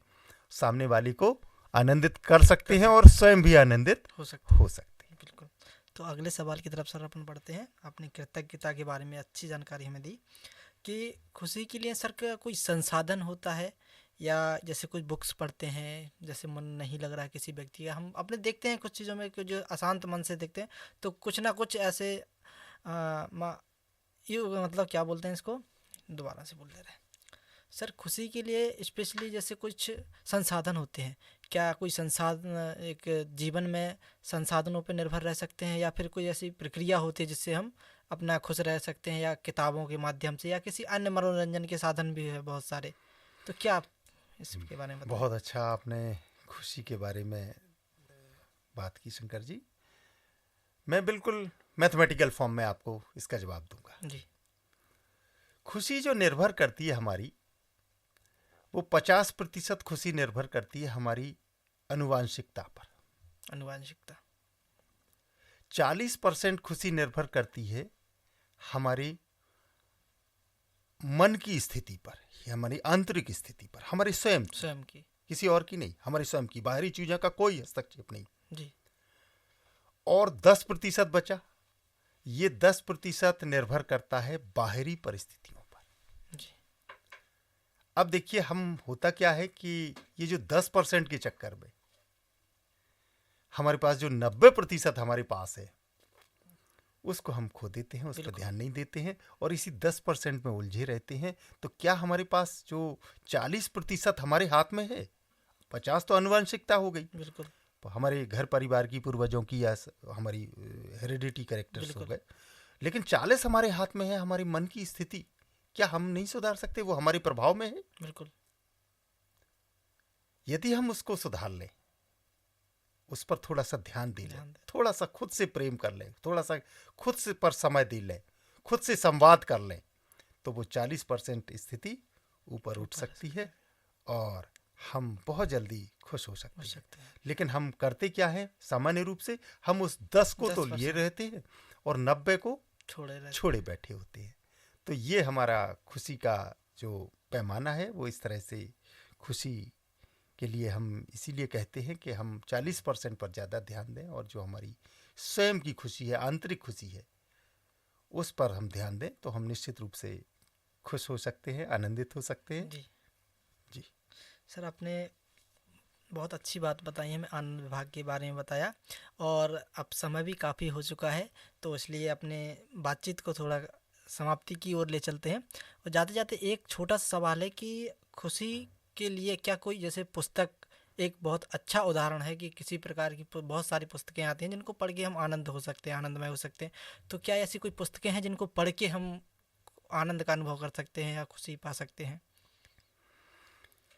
सामने वाले को आनंदित कर सकते हैं और स्वयं भी आनंदित हो सकते हैं। बिल्कुल। तो अगले सवाल की तरफ सर अपन बढ़ते हैं। आपने कृतज्ञता के बारे में अच्छी जानकारी हमें दी कि खुशी के लिए सर का कोई संसाधन होता है, या जैसे कुछ बुक्स पढ़ते हैं, जैसे मन नहीं लग रहा है किसी व्यक्ति का, हम अपने देखते हैं कुछ चीज़ों में कि जो अशांत मन से देखते हैं, तो कुछ ना कुछ ऐसे मतलब क्या बोलते हैं इसको, दोबारा से बोल दे रहे हैं सर। खुशी के लिए स्पेशली जैसे कुछ संसाधन होते हैं, क्या कोई संसाधन एक जीवन में संसाधनों पर निर्भर रह सकते हैं, या फिर कोई ऐसी प्रक्रिया होती है जिससे हम अपना खुश रह सकते हैं, या किताबों के माध्यम से, या किसी अन्य मनोरंजन के साधन भी है बहुत सारे, तो क्या आप इसके बारे में बताएं? बहुत अच्छा आपने खुशी के बारे में बात की शंकर जी। मैं बिल्कुल मैथमेटिकल फॉर्म में आपको इसका जवाब दूंगा जी। खुशी जो निर्भर करती है हमारी, वो 50% खुशी निर्भर करती है हमारी अनुवांशिकता पर। अनुवांशिकता। 40% खुशी निर्भर करती है हमारी मन की स्थिति पर, हमारी आंतरिक स्थिति पर, हमारी स्वयं की, किसी और की नहीं, हमारी स्वयं की, बाहरी चीजों का कोई हस्तक्षेप नहीं जी। और 10% बचा, ये 10% निर्भर करता है बाहरी परिस्थितियों पर जी। अब देखिए, हम होता क्या है कि ये जो 10% के चक्कर में हमारे पास जो 90% हमारे पास है उसको हम खो देते हैं, उस पर ध्यान नहीं देते हैं और इसी 10% में उलझे रहते हैं। तो क्या हमारे पास जो 40% हमारे हाथ में है, 50 तो अनुवांशिकता हो गई, बिल्कुल, हमारे घर परिवार की, पूर्वजों की, या हमारी हेरिडिटी कैरेक्टर्स हो गए, लेकिन 40 हमारे हाथ में है, हमारी मन की स्थिति। क्या हम नहीं सुधार सकते? वो हमारे प्रभाव में है। बिल्कुल। यदि हम उसको सुधार लें, उस पर थोड़ा सा ध्यान दे लें, थोड़ा सा खुद से प्रेम कर लें, थोड़ा सा खुद से पर समय दे लें, खुद से संवाद कर लें, तो वो 40% स्थिति ऊपर उठ सकती है और हम बहुत जल्दी खुश हो सकते हैं। लेकिन हम करते क्या है, सामान्य रूप से हम उस 10 को तो लिए रहते हैं और 90 को छोड़े बैठे होते हैं। तो ये हमारा खुशी का जो पैमाना है वो इस तरह से खुशी के लिए हम इसीलिए कहते हैं कि हम 40% पर ज़्यादा ध्यान दें और जो हमारी स्वयं की खुशी है, आंतरिक खुशी है, उस पर हम ध्यान दें तो हम निश्चित रूप से खुश हो सकते हैं, आनंदित हो सकते हैं। जी जी सर, आपने बहुत अच्छी बात बताई, हमें आनंद विभाग के बारे में बताया, और अब समय भी काफ़ी हो चुका है, तो इसलिए अपने बातचीत को थोड़ा समाप्ति की ओर ले चलते हैं। और जाते जाते एक छोटा सा सवाल है कि खुशी के लिए क्या कोई, जैसे पुस्तक एक बहुत अच्छा उदाहरण है कि किसी प्रकार की बहुत सारी पुस्तकें आती हैं जिनको पढ़ के हम आनंद हो सकते हैं, आनंदमय हो सकते हैं, तो क्या ऐसी कोई पुस्तकें हैं जिनको पढ़ के हम आनंद का अनुभव कर सकते हैं या खुशी पा सकते हैं,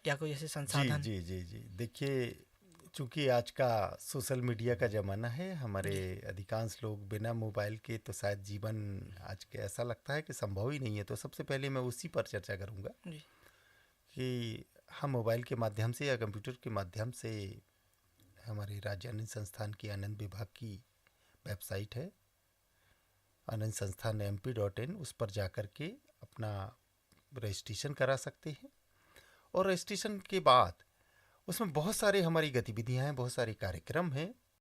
या कोई ऐसे जी संसाधन? जी जी जी देखिए, चूंकि आज का सोशल मीडिया का ज़माना है, हमारे जी अधिकांश लोग बिना मोबाइल के तो शायद जीवन आज के ऐसा लगता है कि संभव ही नहीं है। तो सबसे पहले मैं उसी पर चर्चा करूंगा जी कि हम मोबाइल के माध्यम से या कंप्यूटर के माध्यम से हमारे राज्य आनंद संस्थान की आनंद विभाग की वेबसाइट है आनंद संस्थान mp.in, उस पर जाकर के अपना रजिस्ट्रेशन करा सकते हैं। और रजिस्ट्रेशन के बाद उसमें बहुत सारे हमारी गतिविधियां हैं, बहुत सारे कार्यक्रम हैं